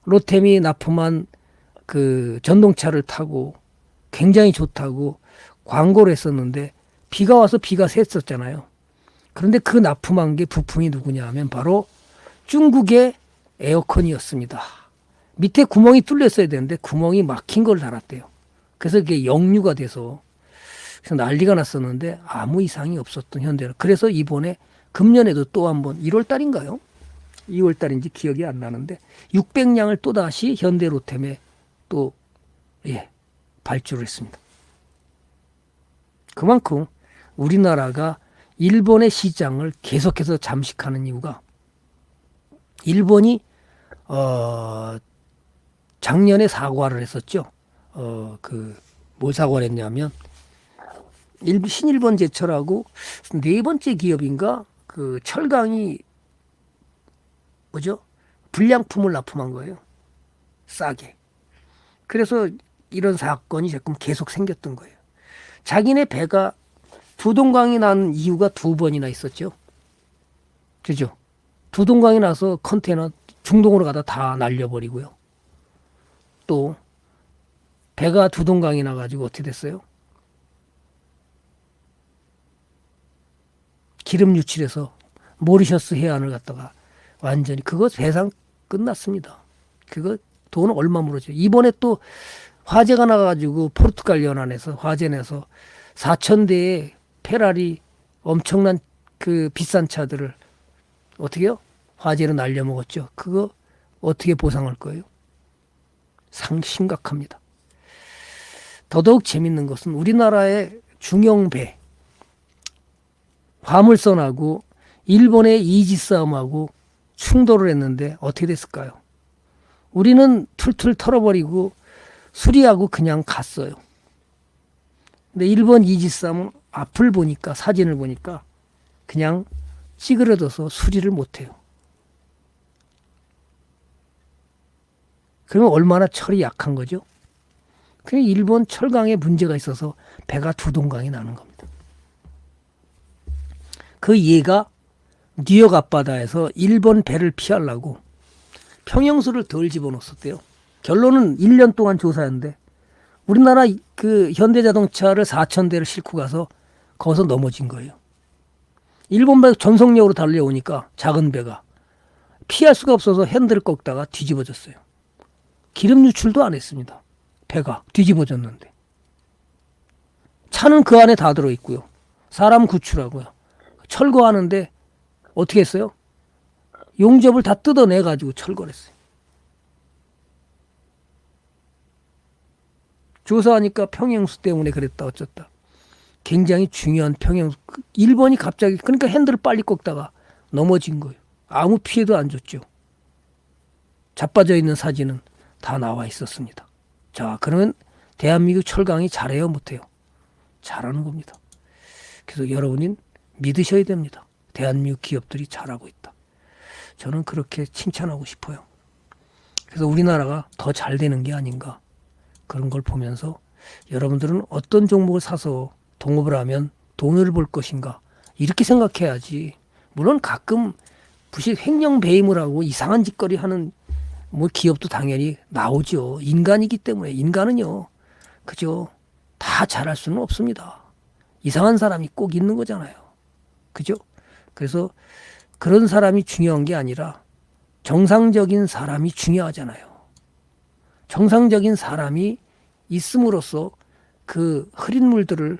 로템이 납품한 그 전동차를 타고 굉장히 좋다고 광고를 했었는데 비가 와서 비가 샜었잖아요. 그런데 그 납품한 게 부품이 누구냐 하면 바로 중국의 에어컨이었습니다. 밑에 구멍이 뚫렸어야 되는데 구멍이 막힌 걸 달았대요. 그래서 그게 역류가 돼서 난리가 났었는데 아무 이상이 없었던 현대로. 그래서 이번에 금년에도 또 한 번 1월 달인가요? 2월 달인지 기억이 안 나는데 600량을 또다시 현대로템에 또 발주를 했습니다. 그만큼 우리나라가 일본의 시장을 계속해서 잠식하는 이유가 일본이 작년에 사과를 했었죠. 뭘 사과를 했냐면 신일본 제철하고 네 번째 기업인가 그 철강이 불량품을 납품한 거예요. 싸게. 그래서 이런 사건이 자꾸 계속 생겼던 거예요. 자기네 배가 두동강이 난 이유가 2번이나 있었죠. 그죠? 두동강이 나서 컨테이너 중동으로 가다 다 날려버리고요. 또 배가 두동강이 나가지고 어떻게 됐어요? 기름 유출해서 모리셔스 해안을 갔다가 완전히 그거 배상 끝났습니다. 그거 돈 얼마 물었죠. 이번에 또 화재가 나가지고 포르투갈 연안에서 화재 내서 4,000대의 페라리 엄청난 그 비싼 차들을 어떻게 해요? 화재로 날려먹었죠. 그거 어떻게 보상할 거예요? 심각합니다. 더더욱 재밌는 것은 우리나라의 중형배 화물선하고 일본의 이지 싸움하고 충돌을 했는데 어떻게 됐을까요? 우리는 툴툴 털어버리고 수리하고 그냥 갔어요. 근데 일본 이지 싸움은 앞을 보니까 사진을 보니까 그냥 찌그러져서 수리를 못해요. 그러면 얼마나 철이 약한 거죠? 그냥 일본 철강에 문제가 있어서 배가 두동강이 나는 겁니다. 그 얘가 뉴욕 앞바다에서 일본 배를 피하려고 평형수를 덜 집어넣었대요. 결론은 1년 동안 조사했는데 우리나라 그 현대자동차를 4,000대를 싣고 가서 거기서 넘어진 거예요. 일본 배 전속력으로 달려오니까 작은 배가 피할 수가 없어서 핸들을 꺾다가 뒤집어졌어요. 기름 유출도 안 했습니다. 배가 뒤집어졌는데. 차는 그 안에 다 들어있고요. 사람 구출하고요. 철거하는데 어떻게 했어요? 용접을 다 뜯어내가지고 철거를 했어요. 조사하니까 평형수 때문에 그랬다 어쩌다. 굉장히 중요한 평형수. 일본이 갑자기 그러니까 핸들을 빨리 꺾다가 넘어진 거예요. 아무 피해도 안 줬죠. 자빠져 있는 사진은 다 나와 있었습니다. 자, 그러면 대한민국 철강이 잘해요 못해요? 잘하는 겁니다. 그래서 여러분이 믿으셔야 됩니다. 대한민국 기업들이 잘하고 있다. 저는 그렇게 칭찬하고 싶어요. 그래서 우리나라가 더 잘 되는 게 아닌가 그런 걸 보면서 여러분들은 어떤 종목을 사서 동업을 하면 돈을 벌 것인가 이렇게 생각해야지. 물론 가끔 부실 횡령 배임을 하고 이상한 짓거리 하는 뭐 기업도 당연히 나오죠. 인간이기 때문에 인간은요 그죠? 다 잘할 수는 없습니다. 이상한 사람이 꼭 있는 거잖아요. 그죠? 그래서 그런 사람이 중요한 게 아니라 정상적인 사람이 중요하잖아요. 정상적인 사람이 있음으로써 그 흐린 물들을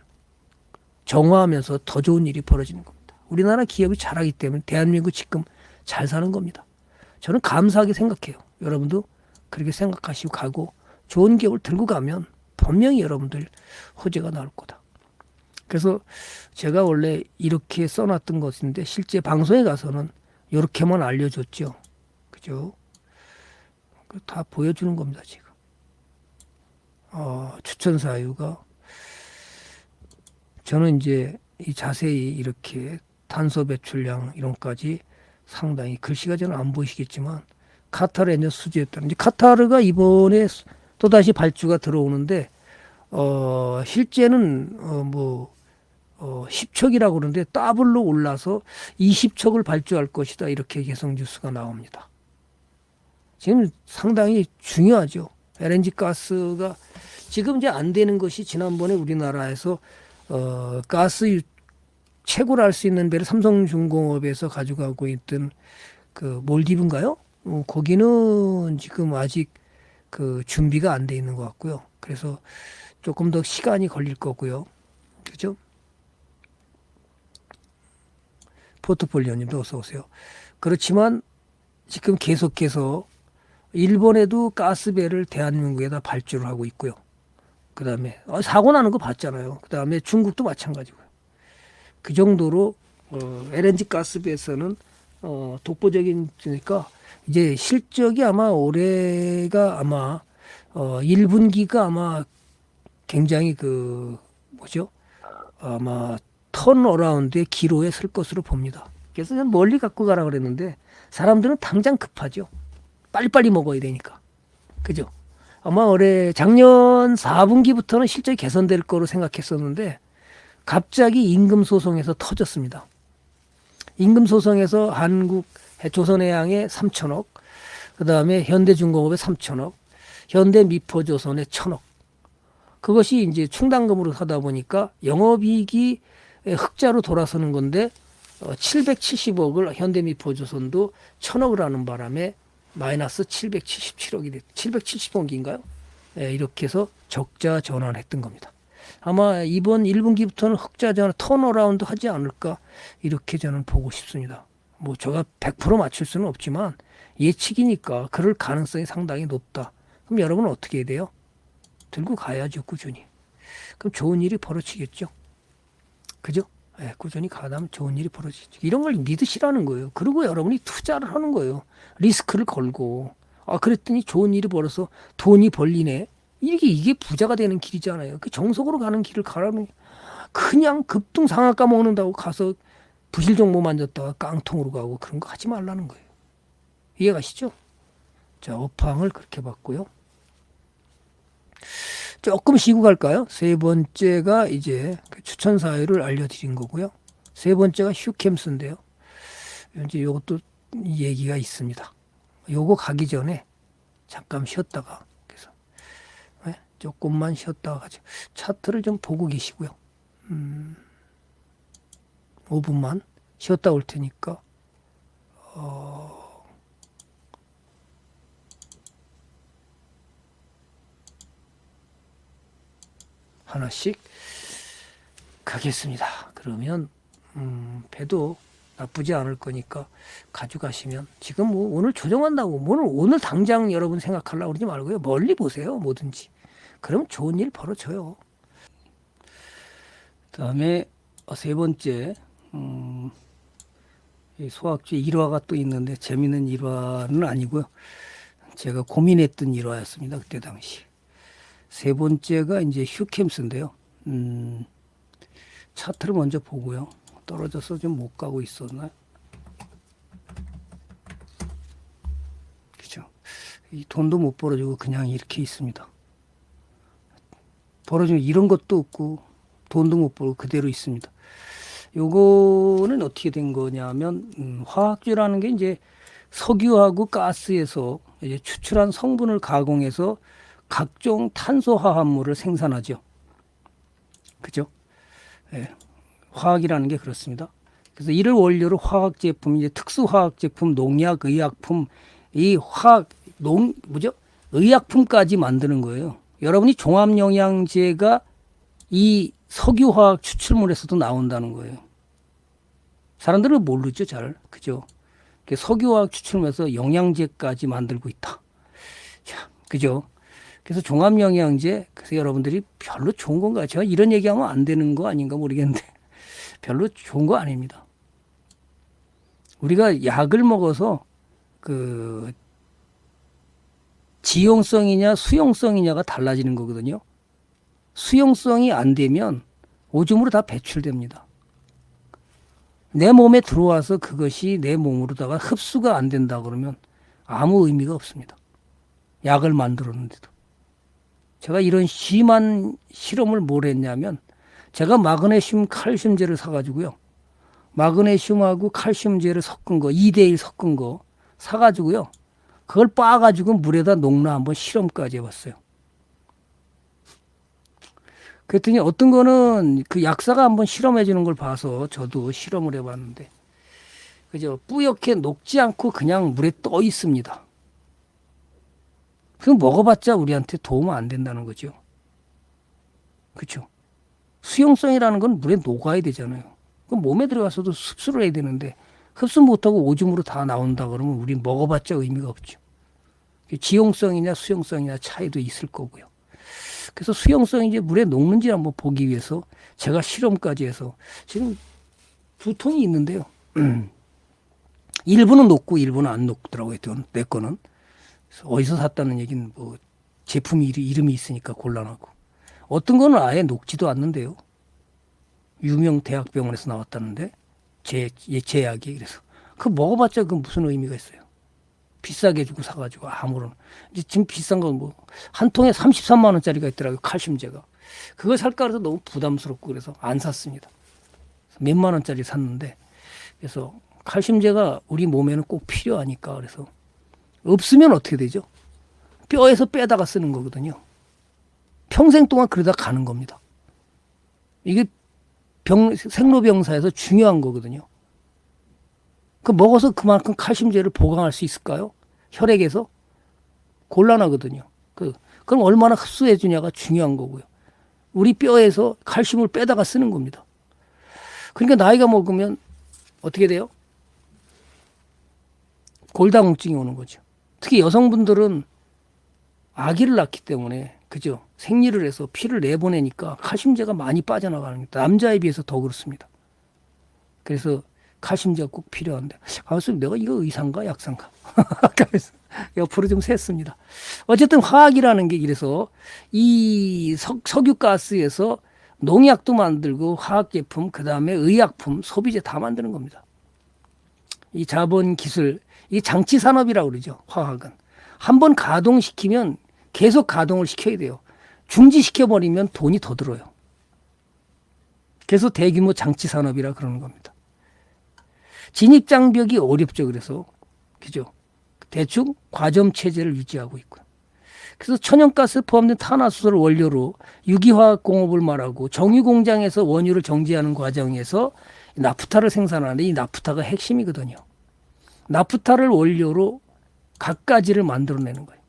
정화하면서 더 좋은 일이 벌어지는 겁니다. 우리나라 기업이 잘하기 때문에 대한민국 지금 잘 사는 겁니다. 저는 감사하게 생각해요. 여러분도 그렇게 생각하시고 가고 좋은 기업을 들고 가면 분명히 여러분들 호재가 나올 거다. 그래서 제가 원래 이렇게 써놨던 것인데 실제 방송에 가서는 이렇게만 알려줬죠. 그죠? 다 보여주는 겁니다, 지금. 추천 사유가 저는 이제 이 자세히 이렇게 탄소 배출량 이런 것까지 상당히 글씨가 저는 안 보이시겠지만 카타르 엔저 수주였다는 이제 카타르가 이번에 또다시 발주가 들어오는데 실제는 10척이라고 그러는데 더블로 올라서 20척을 발주할 것이다. 이렇게 계속 뉴스가 나옵니다. 지금 상당히 중요하죠. LNG 가스가 지금 이제 안 되는 것이 지난번에 우리나라에서 가스 채굴 할 수 있는 배를 삼성중공업에서 가져가고 있던 그 몰디브인가요? 거기는 지금 아직 그 준비가 안 돼 있는 것 같고요. 그래서 조금 더 시간이 걸릴 거고요. 그죠? 포트폴리오님도 어서 오세요. 그렇지만 지금 계속해서 일본에도 가스배를 대한민국에다 발주를 하고 있고요. 그 다음에 사고 나는 거 봤잖아요. 그 다음에 중국도 마찬가지고요. 그 정도로 LNG 가스배에서는 독보적이니까 이제 실적이 아마 올해가 아마 1분기가 아마 굉장히 그 뭐죠? 아마 턴어라운드의 기로에 설 것으로 봅니다. 그래서 그냥 멀리 갖고 가라 그랬는데 사람들은 당장 급하죠. 빨리빨리 먹어야 되니까. 그죠? 아마 올해 작년 4분기부터는 실적이 개선될 거로 생각했었는데 갑자기 임금 소송에서 터졌습니다. 임금 소송에서 한국 조선해양에 3천억, 그 다음에 현대중공업에 3천억, 현대미포조선에 1천억. 그것이 이제 충당금으로 하다 보니까 영업이익이 흑자로 돌아서는 건데 770억을 현대미포조선도 1천억을 하는 바람에 마이너스 777억이 됐, 770억인가요? 네, 이렇게 해서 적자 전환했던 겁니다. 아마 이번 1분기부터는 흑자 전환 턴어라운드 하지 않을까 이렇게 저는 보고 싶습니다. 뭐 제가 100% 맞출 수는 없지만 예측이니까 그럴 가능성이 상당히 높다. 그럼 여러분은 어떻게 해야 돼요? 들고 가야죠, 꾸준히. 그럼 좋은 일이 벌어지겠죠. 그죠? 네, 꾸준히 가다면 좋은 일이 벌어지죠. 이런 걸 믿으시라는 거예요. 그리고 여러분이 투자를 하는 거예요. 리스크를 걸고. 그랬더니 좋은 일이 벌어서 돈이 벌리네. 이게 부자가 되는 길이잖아요. 그 정석으로 가는 길을 가라는, 그냥 급등상한가 먹는다고 가서 부실 정보 만졌다가 깡통으로 가고 그런 거 하지 말라는 거예요. 이해가시죠? 자, 업황을 그렇게 봤고요. 조금 쉬고 갈까요? 세 번째가 이제 추천 사유를 알려드린 거고요. 세 번째가 휴캠스인데요. 이제 이것도 얘기가 있습니다. 요거 가기 전에 잠깐 쉬었다가 그래서 조금만 쉬었다가 가죠. 차트를 좀 보고 계시고요. 5분만 쉬었다 올 테니까 하나씩 가겠습니다. 그러면 배도 나쁘지 않을 거니까 가져가시면, 지금 뭐 오늘 조정한다고 오늘 당장 여러분 생각하려고 그러지 말고요. 멀리 보세요. 뭐든지. 그러면 좋은 일 벌어져요. 그다음에 세 번째 소학주의 일화가 또 있는데 재미있는 일화는 아니고요. 제가 고민했던 일화였습니다. 그때 당시. 세 번째가 이제 휴캠스인데요. 차트를 먼저 보고요. 떨어져서 좀 못 가고 있었나요? 그죠? 이 돈도 못 벌어주고 그냥 이렇게 있습니다. 벌어주면 이런 것도 없고 돈도 못 벌고 그대로 있습니다. 요거는 어떻게 된 거냐면 화학주라는 게 이제 석유하고 가스에서 이제 추출한 성분을 가공해서 각종 탄소화합물을 생산하죠. 그죠? 예. 화학이라는 게 그렇습니다. 그래서 이를 원료로 화학 제품, 이제 특수 화학 제품, 농약, 의약품, 이 화학 의약품까지 만드는 거예요. 여러분이 종합 영양제가 이 석유화학 추출물에서도 나온다는 거예요. 사람들은 모르죠, 잘. 그죠? 석유화학 추출물에서 영양제까지 만들고 있다. 자, 그죠? 그래서 종합 영양제, 그래서 여러분들이 별로 좋은 건가요? 제가 이런 얘기하면 안 되는 거 아닌가 모르겠는데 별로 좋은 거 아닙니다. 우리가 약을 먹어서 그 지용성이냐 수용성이냐가 달라지는 거거든요. 수용성이 안 되면 오줌으로 다 배출됩니다. 내 몸에 들어와서 그것이 내 몸으로다가 흡수가 안 된다 그러면 아무 의미가 없습니다. 약을 만들었는데도. 제가 이런 심한 실험을 뭘 했냐면 제가 마그네슘 칼슘제를 사가지고요. 마그네슘하고 칼슘제를 섞은 거 2대1 섞은 거 사가지고요. 그걸 빻아가지고 물에다 녹나 한번 실험까지 해봤어요. 그랬더니 어떤 거는 그 약사가 한번 실험해 주는 걸 봐서 저도 실험을 해봤는데 그죠? 뿌옇게 녹지 않고 그냥 물에 떠 있습니다. 그럼 먹어봤자 우리한테 도움 안 된다는 거죠. 그렇죠? 수용성이라는 건 물에 녹아야 되잖아요. 그럼 몸에 들어가서도 흡수를 해야 되는데 흡수 못하고 오줌으로 다 나온다 그러면 우린 먹어봤자 의미가 없죠. 지용성이냐 수용성이냐 차이도 있을 거고요. 그래서 수용성이 이제 물에 녹는지 한번 보기 위해서 제가 실험까지 해서 지금 두 통이 있는데요. 일부는 녹고 일부는 안 녹더라고요. 내 거는. 어디서 샀다는 얘기는 뭐 제품 이름이 있으니까 곤란하고. 어떤 거는 아예 녹지도 않는데요. 유명 대학병원에서 나왔다는데 제약이 그래서 그 먹어봤자 그 무슨 의미가 있어요. 비싸게 주고 사가지고 아무런 이제 지금 비싼 건 뭐 한 통에 33만 원짜리가 있더라고요. 칼슘제가. 그걸 살까 해서 너무 부담스럽고 그래서 안 샀습니다. 몇만 원짜리 샀는데 그래서 칼슘제가 우리 몸에는 꼭 필요하니까 그래서 없으면 어떻게 되죠? 뼈에서 빼다가 쓰는 거거든요. 평생 동안 그러다 가는 겁니다. 이게 생로병사에서 중요한 거거든요. 그 먹어서 그만큼 칼슘제를 보강할 수 있을까요? 혈액에서 곤란하거든요. 그럼 얼마나 흡수해 주냐가 중요한 거고요. 우리 뼈에서 칼슘을 빼다가 쓰는 겁니다. 그러니까 나이가 먹으면 어떻게 돼요? 골다공증이 오는 거죠. 특히 여성분들은 아기를 낳기 때문에 그죠? 생리를 해서 피를 내보내니까 칼슘제가 많이 빠져나가는 겁니다. 남자에 비해서 더 그렇습니다. 그래서 칼슘제가 꼭 필요한데 그래서 내가 이거 의사인가 약사인가 그래서 옆으로 좀 샜습니다. 어쨌든 화학이라는 게 이래서 이 석유가스에서 농약도 만들고 화학제품 그다음에 의약품 소비재 다 만드는 겁니다. 이 자본 기술 이 장치 산업이라고 그러죠. 화학은 한번 가동시키면 계속 가동을 시켜야 돼요. 중지시켜버리면 돈이 더 들어요. 그래서 대규모 장치 산업이라 그러는 겁니다. 진입장벽이 어렵죠. 그래서 그죠? 대충 과점 체제를 유지하고 있고요. 그래서 천연가스 포함된 탄화수소를 원료로 유기화학 공업을 말하고 정유공장에서 원유를 정제하는 과정에서 나프타를 생산하는데 이 나프타가 핵심이거든요. 나프타를 원료로 갖가지를 만들어내는 거예요.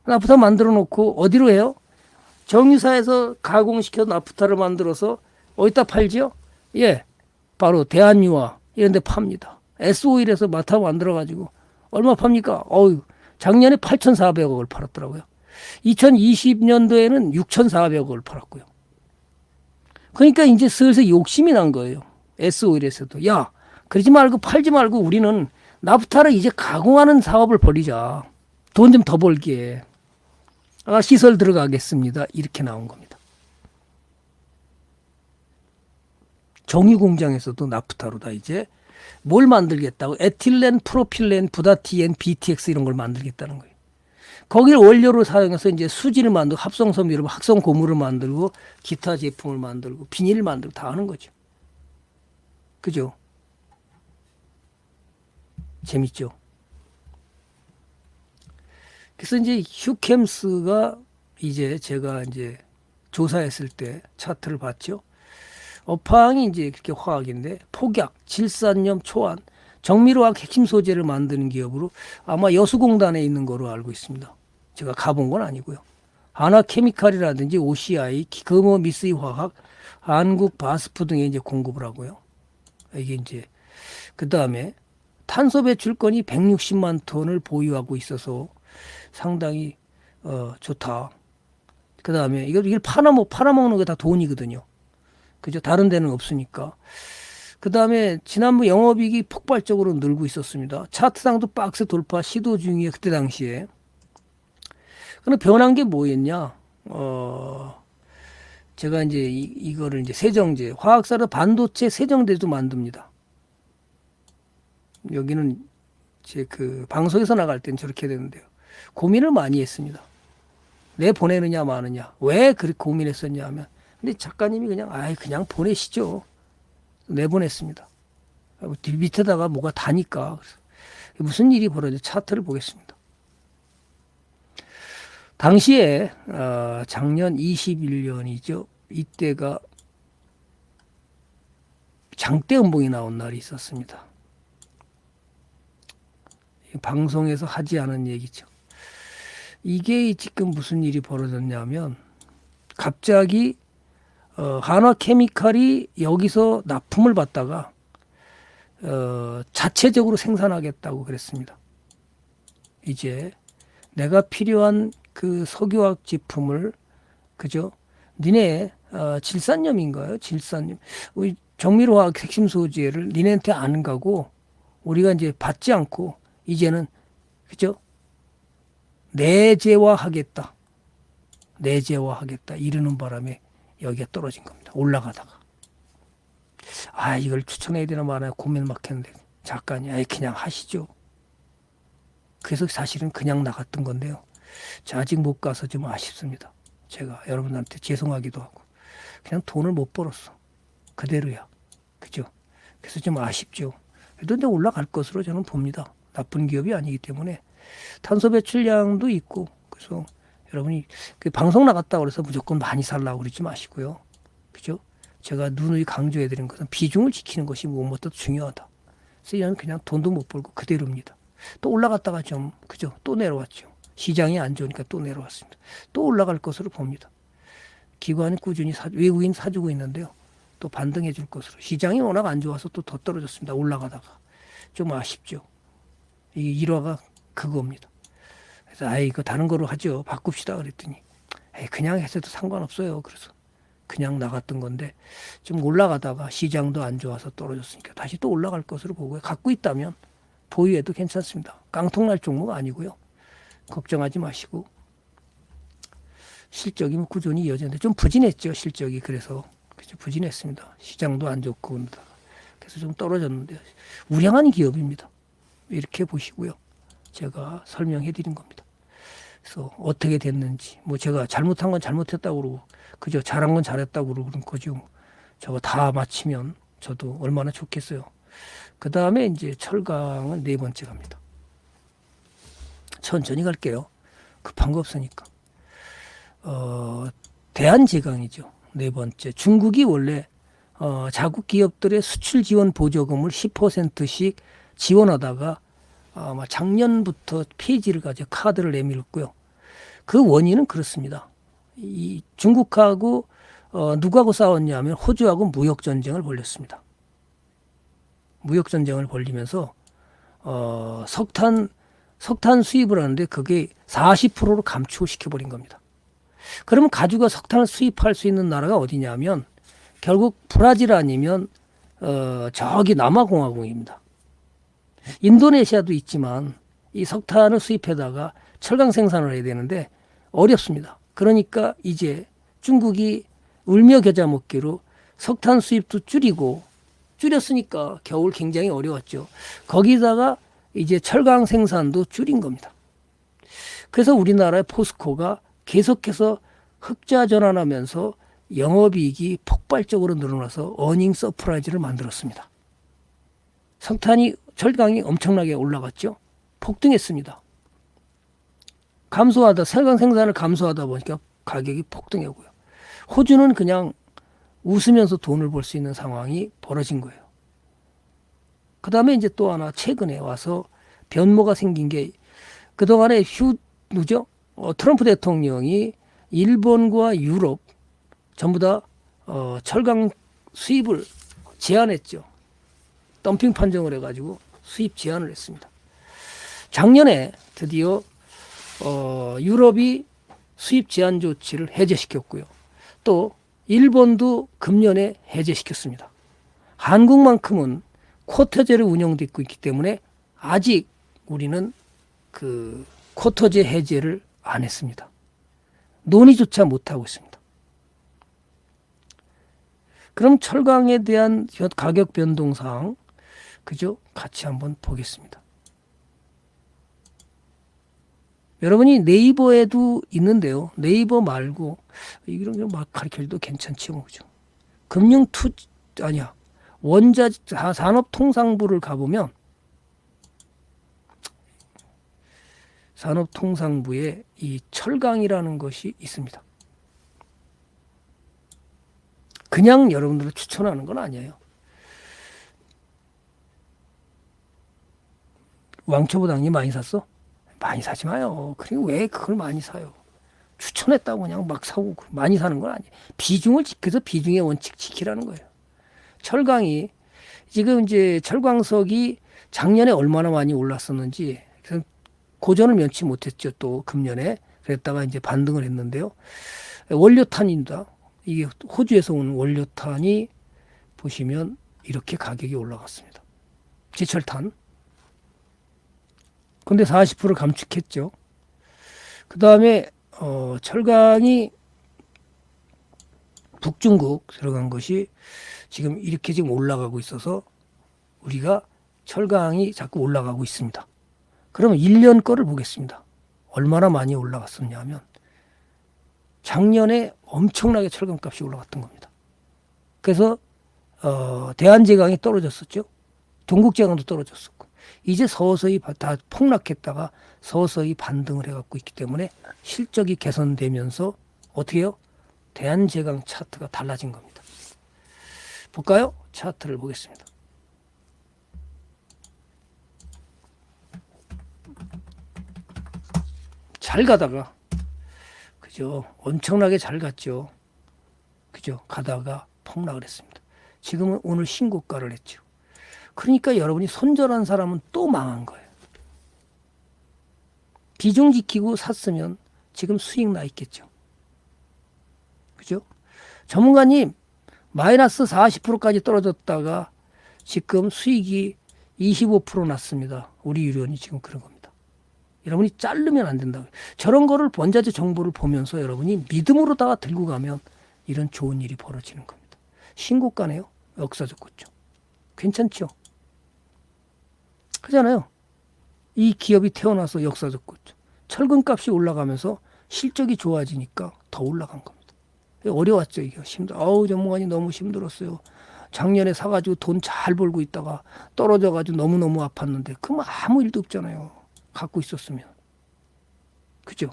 나프타 만들어 놓고 어디로 해요? 정유사에서 가공시켜 나프타를 만들어서 어디다 팔지요? 예, 바로 대한유화 이런 데 팝니다. S오일에서 마타 만들어가지고 얼마 팝니까? 작년에 8,400억을 팔았더라고요. 2020년도에는 6,400억을 팔았고요. 그러니까 이제 슬슬 욕심이 난 거예요. S오일에서도. 야, 그러지 말고 팔지 말고 우리는 나프타를 이제 가공하는 사업을 벌이자. 돈 좀 더 벌게. 시설 들어가겠습니다. 이렇게 나온 겁니다. 정유공장에서도 나프타로 다 이제 뭘 만들겠다고 에틸렌, 프로필렌, 부다티엔, BTX 이런 걸 만들겠다는 거예요. 거기를 원료로 사용해서 이제 수지를 만들고 합성섬유를 합성 고무를 만들고 기타 제품을 만들고 비닐을 만들고 다 하는 거죠. 그죠? 재밌죠? 그래서 이제 휴캠스가 이제 제가 이제 조사했을 때 차트를 봤죠. 업황이 이제 그렇게 화학인데 폭약, 질산염, 초안, 정밀화학 핵심 소재를 만드는 기업으로 아마 여수공단에 있는 거로 알고 있습니다. 제가 가본 건 아니고요. 하나케미칼이라든지 OCI, 금호 미쓰이화학, 한국 바스프 등에 이제 공급을 하고요. 이게 이제 그 다음에 탄소 배출권이 160만 톤을 보유하고 있어서 상당히 좋다. 그 다음에 이걸 팔아먹는 게 다 돈이거든요. 그죠? 다른 데는 없으니까. 그 다음에 지난번 영업이익이 폭발적으로 늘고 있었습니다. 차트상도 박스 돌파 시도 중이에요. 그때 당시에. 그럼 변한 게 뭐였냐? 제가 이제 이거를 이제 세정제, 화학사로 반도체 세정제도 만듭니다. 여기는 제 그 방송에서 나갈 땐 저렇게 되는데요. 고민을 많이 했습니다. 내 보내느냐 마느냐. 왜 그렇게 고민했었냐 하면, 근데 작가님이 그냥 보내시죠. 내보냈습니다. 밑에다가 뭐가 다니까. 그래서 무슨 일이 벌어져 차트를 보겠습니다. 당시에 작년 21년이죠. 이때가 장대 음봉이 나온 날이 있었습니다. 방송에서 하지 않은 얘기죠. 이게 지금 무슨 일이 벌어졌냐면 갑자기 한화케미칼이 여기서 납품을 받다가 자체적으로 생산하겠다고 그랬습니다. 이제 내가 필요한 그 석유화학 제품을 그죠? 니네 질산염인가요? 질산염. 우리 정밀화학 핵심 소재를 니네한테 안 가고 우리가 이제 받지 않고 이제는 그죠? 내재화하겠다. 내재화하겠다. 이러는 바람에 여기가 떨어진 겁니다. 올라가다가. 이걸 추천해야 되나 말아야 고민 막 했는데 작가님 그냥 하시죠. 그래서 사실은 그냥 나갔던 건데요. 아직 못 가서 좀 아쉽습니다. 제가 여러분한테 죄송하기도 하고 그냥 돈을 못 벌었어. 그대로야. 그죠? 그래서 좀 아쉽죠. 그래도 올라갈 것으로 저는 봅니다. 나쁜 기업이 아니기 때문에 탄소 배출량도 있고 그래서 여러분이 그 방송 나갔다 그래서 무조건 많이 살라고 그러지 마시고요. 그죠? 제가 누누이 강조해 드린 것은 비중을 지키는 것이 무엇보다 중요하다. 그래서 이는 그냥 돈도 못 벌고 그대로입니다. 또 올라갔다가 좀 그죠? 또 내려왔죠. 시장이 안 좋으니까 또 내려왔습니다. 또 올라갈 것으로 봅니다. 기관이 꾸준히 외국인 사주고 있는데요. 또 반등해 줄 것으로. 시장이 워낙 안 좋아서 또 더 떨어졌습니다. 올라가다가. 좀 아쉽죠. 이 일화가 그겁니다. 그래서 이거 다른 거로 하죠. 바꿉시다 그랬더니 그냥 해서도 상관없어요. 그래서 그냥 나갔던 건데 좀 올라가다가 시장도 안 좋아서 떨어졌으니까 다시 또 올라갈 것으로 보고요. 갖고 있다면 보유해도 괜찮습니다. 깡통날 종목 아니고요. 걱정하지 마시고 실적이 꾸준히 이어졌는데 좀 부진했죠. 실적이 그래서 부진했습니다. 시장도 안 좋고 그래서 좀 떨어졌는데 우량한 기업입니다. 이렇게 보시고요. 제가 설명해 드린 겁니다. 그래서 어떻게 됐는지 뭐 제가 잘못한 건 잘못했다고 그러고 그죠? 잘한 건 잘했다고 그러는 거죠. 저거 다 맞히면 저도 얼마나 좋겠어요. 그 다음에 이제 철강은 네 번째 갑니다. 천천히 갈게요. 급한 거 없으니까. 대한제강이죠. 네 번째. 중국이 원래 자국 기업들의 수출 지원 보조금을 10%씩 지원하다가 아마 작년부터 폐지를 가져 카드를 내밀었고요. 그 원인은 그렇습니다. 이 중국하고 누구하고 싸웠냐면 호주하고 무역 전쟁을 벌였습니다. 무역 전쟁을 벌리면서 석탄 수입을 하는데 그게 40%로 감축시켜 버린 겁니다. 그러면 가죽과 석탄을 수입할 수 있는 나라가 어디냐면 결국 브라질 아니면 저기 남아공화국입니다. 인도네시아도 있지만 이 석탄을 수입해다가 철강 생산을 해야 되는데 어렵습니다. 그러니까 이제 중국이 울며 겨자 먹기로 석탄 수입도 줄였으니까 겨울 굉장히 어려웠죠. 거기다가 이제 철강 생산도 줄인 겁니다. 그래서 우리나라의 포스코가 계속해서 흑자 전환하면서 영업이익이 폭발적으로 늘어나서 어닝 서프라이즈를 만들었습니다. 철강이 엄청나게 올라갔죠. 폭등했습니다. 감소하다, 철강 생산을 감소하다 보니까 가격이 폭등하고요. 호주는 그냥 웃으면서 돈을 벌 수 있는 상황이 벌어진 거예요. 그 다음에 이제 또 하나 최근에 와서 변모가 생긴 게 그동안에 누죠? 트럼프 대통령이 일본과 유럽 전부 다 철강 수입을 제한했죠. 덤핑 판정을 해가지고 수입 제한을 했습니다. 작년에 드디어 유럽이 수입 제한 조치를 해제시켰고요. 또 일본도 금년에 해제시켰습니다. 한국만큼은 쿼터제를 운영되고 있기 때문에 아직 우리는 그 쿼터제 해제를 안 했습니다. 논의조차 못하고 있습니다. 그럼 철강에 대한 가격 변동사항, 그죠? 같이 한번 보겠습니다. 여러분이 네이버에도 있는데요. 네이버 말고 이런 거 막 가르쳐도 괜찮지 뭐, 그죠? 원자 산업통상부를 가보면 산업통상부에 이 철강이라는 것이 있습니다. 그냥 여러분들을 추천하는 건 아니에요. 왕초보당이 많이 샀어? 많이 사지 마요. 그리고 왜 그걸 많이 사요? 추천했다고 그냥 막 사고 많이 사는 건 아니에요. 비중을 지켜서 비중의 원칙 지키라는 거예요. 철강이 지금 이제 철광석이 작년에 얼마나 많이 올랐었는지 고전을 면치 못했죠. 또 금년에 그랬다가 이제 반등을 했는데요. 원료탄입니다. 이게 호주에서 온 원료탄이 보시면 이렇게 가격이 올라갔습니다. 제철탄. 근데 40% 감축했죠. 그 다음에 철강이 북중국 들어간 것이 지금 이렇게 지금 올라가고 있어서 우리가 철강이 자꾸 올라가고 있습니다. 그러면 1년 거를 보겠습니다. 얼마나 많이 올라갔었냐 하면 작년에 엄청나게 철강값이 올라갔던 겁니다. 그래서 대한제강이 떨어졌었죠. 동국제강도 떨어졌었고 이제 서서히 다 폭락했다가 서서히 반등을 해갖고 있기 때문에 실적이 개선되면서 어떻게 해요? 대한제강 차트가 달라진 겁니다. 볼까요? 차트를 보겠습니다. 잘 가다가 그죠? 엄청나게 잘 갔죠. 그죠? 가다가 폭락을 했습니다. 지금은 오늘 신고가를 했죠. 그러니까 여러분이 손절한 사람은 또 망한 거예요. 비중 지키고 샀으면 지금 수익 나 있겠죠. 그죠? 전문가님, 마이너스 40%까지 떨어졌다가 지금 수익이 25% 났습니다. 우리 유료원이 지금 그런 겁니다. 여러분이 자르면 안 된다고요. 저런 거를 원자재 정보를 보면서 여러분이 믿음으로다가 들고 가면 이런 좋은 일이 벌어지는 겁니다. 신고가네요. 역사적 고점. 괜찮죠? 그잖아요. 이 기업이 태어나서 역사적 고점. 철근값이 올라가면서 실적이 좋아지니까 더 올라간 겁니다. 어려웠죠. 이게 전문가님 너무 힘들었어요. 작년에 사가지고 돈 잘 벌고 있다가 떨어져가지고 너무너무 아팠는데 그럼 아무 일도 없잖아요. 갖고 있었으면. 그죠?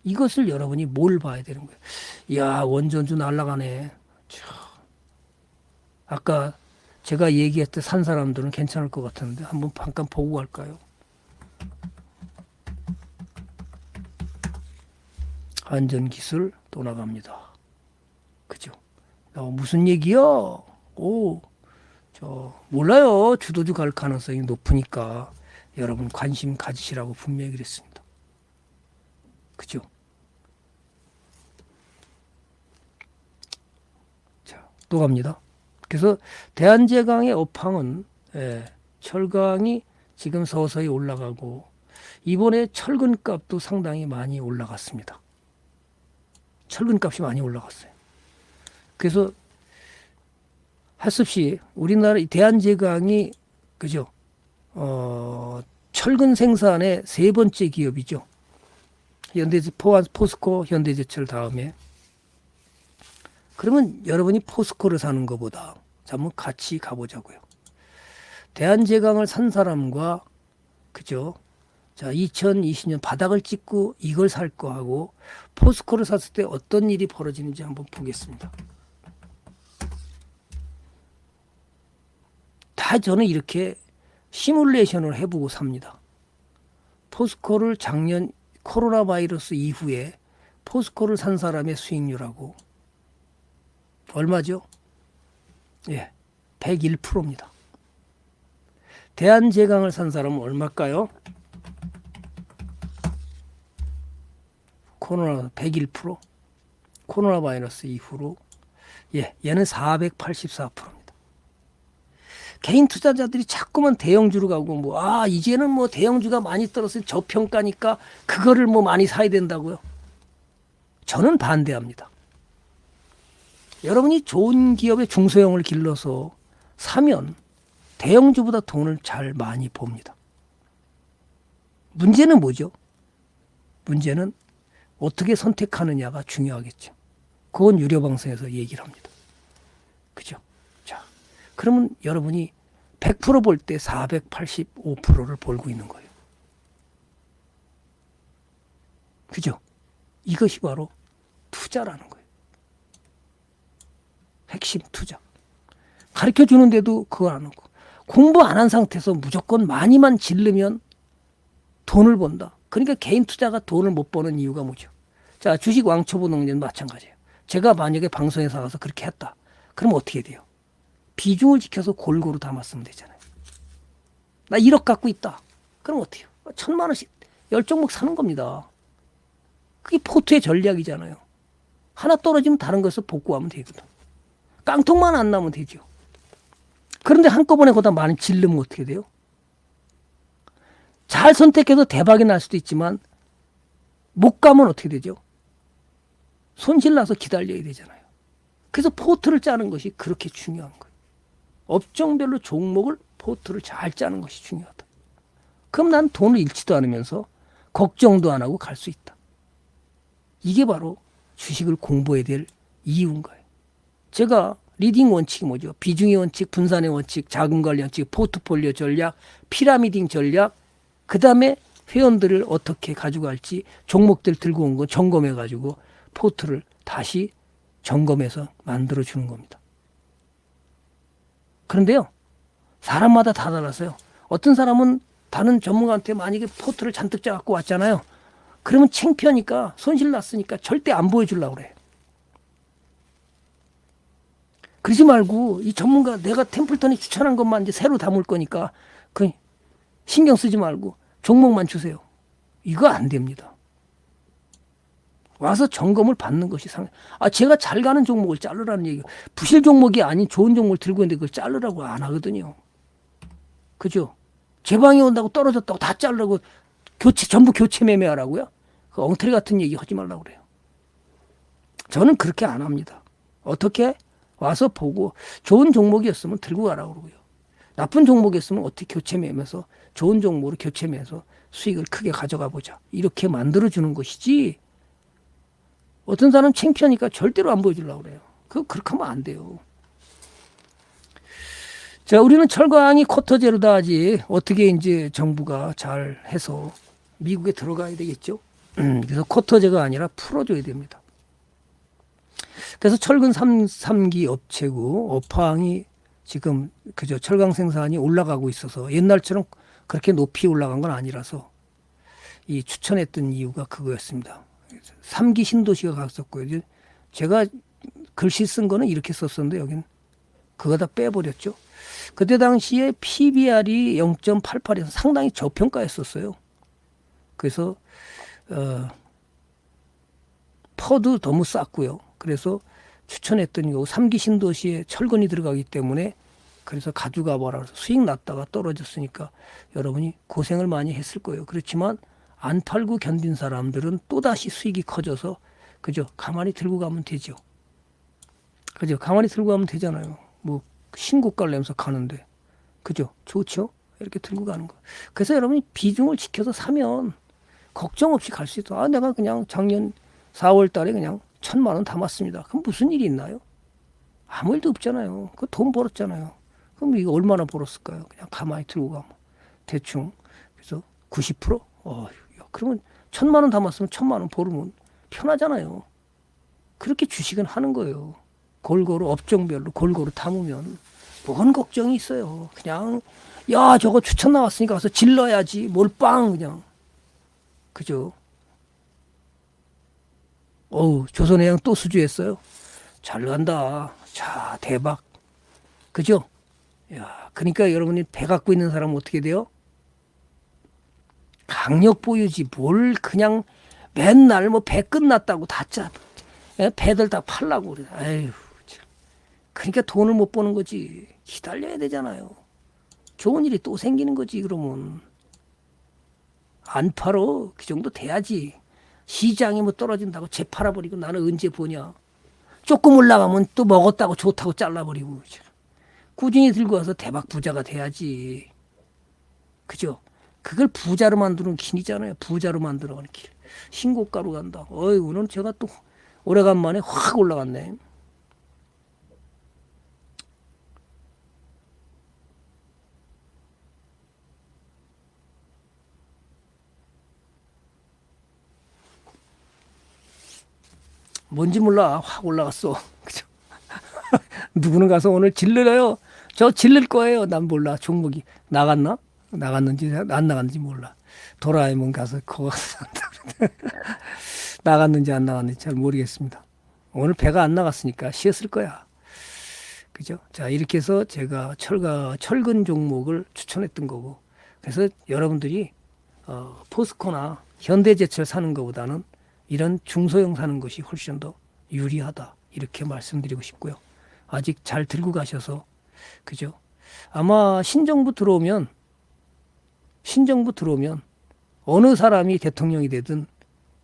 이것을 여러분이 뭘 봐야 되는 거예요. 이야, 원전주 날아가네. 아까 제가 얘기했던 산 사람들은 괜찮을 것 같았는데 한번 잠깐 보고 갈까요? 안전기술 또 나갑니다. 그죠? 무슨 얘기요? 몰라요. 주도주 갈 가능성이 높으니까 여러분 관심 가지시라고 분명히 그랬습니다. 그죠? 자, 또 갑니다. 그래서 대한제강의 업황은 철강이 지금 서서히 올라가고 이번에 철근값도 상당히 많이 올라갔습니다. 철근값이 많이 올라갔어요. 그래서 할 수 없이 우리나라 대한제강이 그죠? 철근 생산의 세 번째 기업이죠. 포스코, 현대제철 다음에. 그러면 여러분이 포스코를 사는 것보다 한번 같이 가보자고요. 대한제강을 산 사람과 그죠? 자, 2020년 바닥을 찍고 이걸 살 거 하고 포스코를 샀을 때 어떤 일이 벌어지는지 한번 보겠습니다. 다 저는 이렇게 시뮬레이션을 해보고 삽니다. 포스코를 작년 코로나 바이러스 이후에 포스코를 산 사람의 수익률하고 얼마죠? 예, 101%입니다. 대한제강을 산 사람은 얼마일까요? 코로나 101%, 코로나 바이러스 이후로 예, 얘는 484%입니다. 개인 투자자들이 자꾸만 대형주로 가고 이제는 대형주가 많이 떨어서 저평가니까 그거를 많이 사야 된다고요. 저는 반대합니다. 여러분이 좋은 기업의 중소형을 길러서 사면 대형주보다 돈을 잘 많이 봅니다. 문제는 뭐죠? 문제는 어떻게 선택하느냐가 중요하겠죠. 그건 유료방송에서 얘기를 합니다. 그죠? 자, 그러면 여러분이 100% 볼 때 485%를 벌고 있는 거예요. 그죠? 이것이 바로 투자라는 거예요. 핵심 투자. 가르쳐 주는데도 그걸 안 하고 공부 안 한 상태에서 무조건 많이만 질르면 돈을 번다. 그러니까 개인 투자가 돈을 못 버는 이유가 뭐죠? 자, 주식 왕초보 농dân 마찬가지예요. 제가 만약에 방송에 나가서 그렇게 했다. 그럼 어떻게 돼요? 비중을 지켜서 골고루 담았으면 되잖아요. 나 1억 갖고 있다. 그럼 어때요? 1,000만 원씩 10종목 사는 겁니다. 그게 포트의 전략이잖아요. 하나 떨어지면 다른 것을 복구하면 되거든. 깡통만 안 나면 되죠. 그런데 한꺼번에 거기다 많이 질르면 어떻게 돼요? 잘 선택해서 대박이 날 수도 있지만 못 가면 어떻게 되죠? 손실 나서 기다려야 되잖아요. 그래서 포트를 짜는 것이 그렇게 중요한 거예요. 업종별로 종목을 포트를 잘 짜는 것이 중요하다. 그럼 난 돈을 잃지도 않으면서 걱정도 안 하고 갈 수 있다. 이게 바로 주식을 공부해야 될 이유인 거예요. 제가 리딩 원칙이 뭐죠? 비중의 원칙, 분산의 원칙, 자금 관리 원칙, 포트폴리오 전략, 피라미딩 전략, 그 다음에 회원들을 어떻게 가져갈지 종목들 들고 온 거 점검해가지고 포트를 다시 점검해서 만들어주는 겁니다. 그런데요, 사람마다 다 달라서요. 어떤 사람은 다른 전문가한테 만약에 포트를 잔뜩 짜갖고 왔잖아요. 그러면 창피하니까 손실 났으니까 절대 안 보여주려고 그래요. 그러지 말고 이 전문가 내가 템플턴이 추천한 것만 이제 새로 담을 거니까 그 신경 쓰지 말고 종목만 주세요. 이거 안 됩니다. 와서 점검을 받는 것이 제가 잘 가는 종목을 자르라는 얘기예요. 부실 종목이 아닌 좋은 종목을 들고 있는데 그걸 자르라고 안 하거든요. 그죠? 제 방에 온다고 떨어졌다고 다 자르라고 전부 교체 매매하라고요? 그 엉터리 같은 얘기 하지 말라고 그래요. 저는 그렇게 안 합니다. 어떻게? 와서 보고 좋은 종목이었으면 들고 가라고 그러고요. 나쁜 종목이었으면 어떻게 교체 매매해서 좋은 종목으로 교체 매매해서 수익을 크게 가져가 보자. 이렇게 만들어주는 것이지 어떤 사람 창피하니까 절대로 안 보여주려고 그래요. 그렇게 하면 안 돼요. 자, 우리는 철강이 쿼터 제로다 하지 어떻게 이제 정부가 잘 해서 미국에 들어가야 되겠죠. 그래서 쿼터 제가 아니라 풀어줘야 됩니다. 그래서 철근 3기 업체고 업황이 지금 그저 철강 생산이 올라가고 있어서 옛날처럼 그렇게 높이 올라간 건 아니라서 이 추천했던 이유가 그거였습니다. 3기 신도시가 갔었고요. 제가 글씨 쓴 거는 이렇게 썼었는데 여긴 그거 다 빼버렸죠. 그때 당시에 PBR이 0.88에서 상당히 저평가했었어요. 그래서 퍼도 너무 쌌고요. 그래서 추천했던 요 3기 신도시에 철근이 들어가기 때문에 그래서 가져가 봐라. 수익 났다가 떨어졌으니까 여러분이 고생을 많이 했을 거예요. 그렇지만 안 팔고 견딘 사람들은 또다시 수익이 커져서 그죠? 가만히 들고 가면 되죠. 그죠? 가만히 들고 가면 되잖아요. 신고가를 내면서 가는데 그죠? 좋죠? 이렇게 들고 가는 거. 그래서 여러분이 비중을 지켜서 사면 걱정 없이 갈 수 있어. 내가 그냥 작년 4월 달에 그냥 1,000만 원 담았습니다. 그럼 무슨 일이 있나요? 아무 일도 없잖아요. 그 돈 벌었잖아요. 그럼 이거 얼마나 벌었을까요? 그냥 가만히 들고 가면 대충 그래서 90%? 야, 그러면 1,000만 원 담았으면 1,000만 원 벌으면 편하잖아요. 그렇게 주식은 하는 거예요. 골고루 업종별로 골고루 담으면 뭔 걱정이 있어요. 그냥 야 저거 추천 나왔으니까 가서 질러야지 몰빵 그냥. 그죠? 조선해양 또 수주했어요. 잘 간다. 자, 대박. 그죠? 야, 그러니까 여러분이 배 갖고 있는 사람은 어떻게 돼요? 강력 보유지 뭘 그냥 맨날 뭐 배 끝났다고 배들 다 팔라고 그래. 아유, 참. 그러니까 돈을 못 버는 거지. 기다려야 되잖아요. 좋은 일이 또 생기는 거지 그러면. 안 팔어. 그 정도 돼야지. 시장이 뭐 떨어진다고 재 팔아버리고 나는 언제 보냐. 조금 올라가면 또 먹었다고 좋다고 잘라버리고. 꾸준히 들고 와서 대박 부자가 돼야지. 그죠? 그걸 부자로 만드는 길이잖아요. 부자로 만들어가는 길. 신고가로 간다. 오늘 제가 또 오래간만에 확 올라갔네. 뭔지 몰라. 확 올라갔어. 그죠? 누구는 가서 오늘 질러요. 저 질릴 거예요. 난 몰라. 종목이 나갔나? 나갔는지 안 나갔는지 몰라. 도라에몽 가서 그거 나갔는지 안 나갔는지 잘 모르겠습니다. 오늘 배가 안 나갔으니까 쉬었을 거야. 그죠? 자, 이렇게 해서 제가 철근 종목을 추천했던 거고. 그래서 여러분들이 포스코나 현대제철 사는 것보다는 이런 중소형 사는 것이 훨씬 더 유리하다. 이렇게 말씀드리고 싶고요. 아직 잘 들고 가셔서 그죠? 아마 신정부 들어오면 어느 사람이 대통령이 되든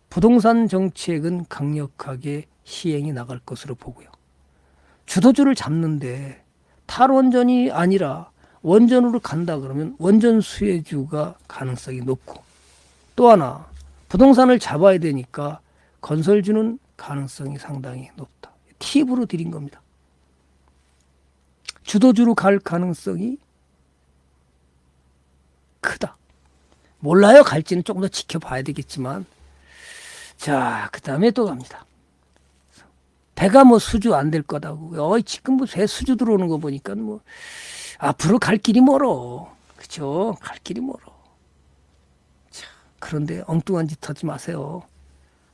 부동산 정책은 강력하게 시행이 나갈 것으로 보고요. 주도주를 잡는데 탈원전이 아니라 원전으로 간다 그러면 원전 수혜주가 가능성이 높고, 또 하나 부동산을 잡아야 되니까 건설주는 가능성이 상당히 높다. 팁으로 드린 겁니다. 주도주로 갈 가능성이 크다. 몰라요. 갈지는 조금 더 지켜봐야 되겠지만. 자, 그 다음에 또 갑니다. 배가 뭐 수주 안 될 거다고. 지금 뭐 배 수주 들어오는 거 보니까 뭐 앞으로 갈 길이 멀어. 그죠? 갈 길이 멀어. 자, 그런데 엉뚱한 짓 하지 마세요.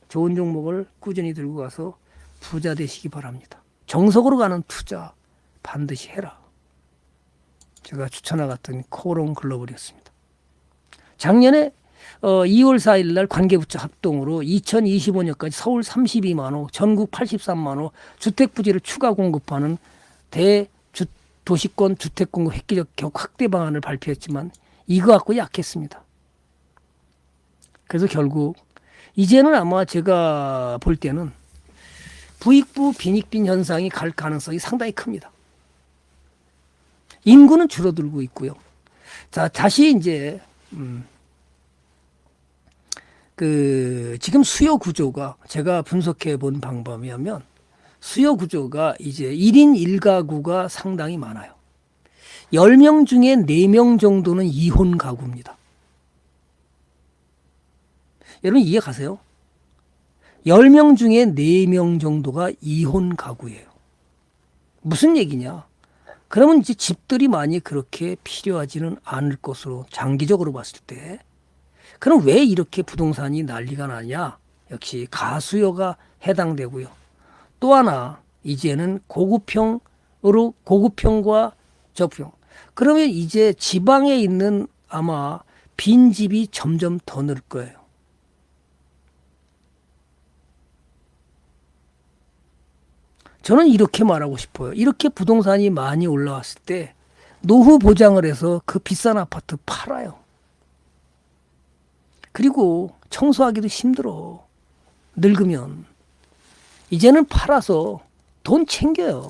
좋은 종목을 꾸준히 들고 가서 부자 되시기 바랍니다. 정석으로 가는 투자 반드시 해라. 제가 추천해갔던 코오롱 글로벌이었습니다. 작년에 2월 4일 날 관계부처 합동으로 2025년까지 서울 32만 호, 전국 83만 호 주택부지를 추가 공급하는 도시권 주택공급 획기적 확대 방안을 발표했지만 이거 갖고 약했습니다. 그래서 결국 이제는 아마 제가 볼 때는 부익부 빈익빈 현상이 갈 가능성이 상당히 큽니다. 인구는 줄어들고 있고요. 자, 다시 이제 지금 수요 구조가 제가 분석해 본 방법에 하면 수요 구조가 이제 1인 1가구가 상당히 많아요. 10명 중에 4명 정도는 이혼 가구입니다. 여러분 이해 가세요? 10명 중에 4명 정도가 이혼 가구예요. 무슨 얘기냐? 그러면 이제 집들이 많이 그렇게 필요하지는 않을 것으로 장기적으로 봤을 때. 그럼 왜 이렇게 부동산이 난리가 나냐? 역시 가수요가 해당되고요. 또 하나 이제는 고급형과 저평. 그러면 이제 지방에 있는 아마 빈집이 점점 더 늘 거예요. 저는 이렇게 말하고 싶어요. 이렇게 부동산이 많이 올라왔을 때 노후 보장을 해서 그 비싼 아파트 팔아요. 그리고 청소하기도 힘들어. 늙으면. 이제는 팔아서 돈 챙겨요.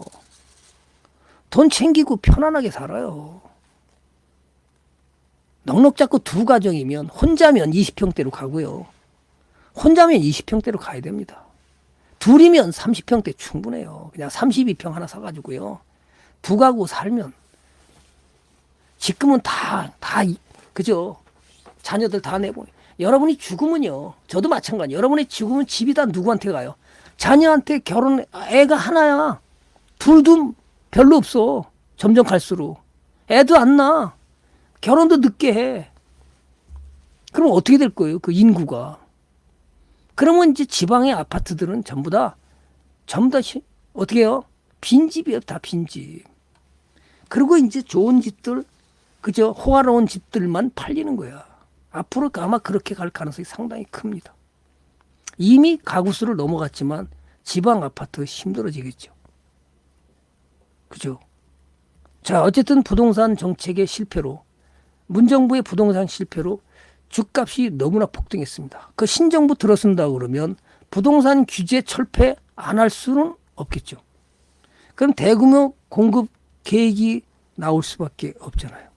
돈 챙기고 편안하게 살아요. 넉넉 잡고 2가정이면 혼자면 20평대로 가고요. 혼자면 20평대로 가야 됩니다. 둘이면 30평대 충분해요. 그냥 32평 하나 사가지고요. 2가구 살면. 지금은 그죠? 자녀들 다 내보내. 여러분이 죽으면요. 저도 마찬가지. 여러분이 죽으면 집이 다 누구한테 가요? 자녀한테 결혼, 애가 하나야. 둘도 별로 없어. 점점 갈수록. 애도 안 낳아. 결혼도 늦게 해. 그럼 어떻게 될 거예요? 그 인구가. 그러면 이제 지방의 아파트들은 전부 다 어떻게 해요? 빈집이에요. 다 빈집. 그리고 이제 좋은 집들, 그저 호화로운 집들만 팔리는 거야. 앞으로 아마 그렇게 갈 가능성이 상당히 큽니다. 이미 가구수를 넘어갔지만 지방 아파트 힘들어지겠죠. 그죠? 자, 어쨌든 부동산 정책의 실패로, 문정부의 부동산 실패로 주값이 너무나 폭등했습니다. 그 신정부 들어선다 그러면 부동산 규제 철폐 안 할 수는 없겠죠. 그럼 대규모 공급 계획이 나올 수밖에 없잖아요.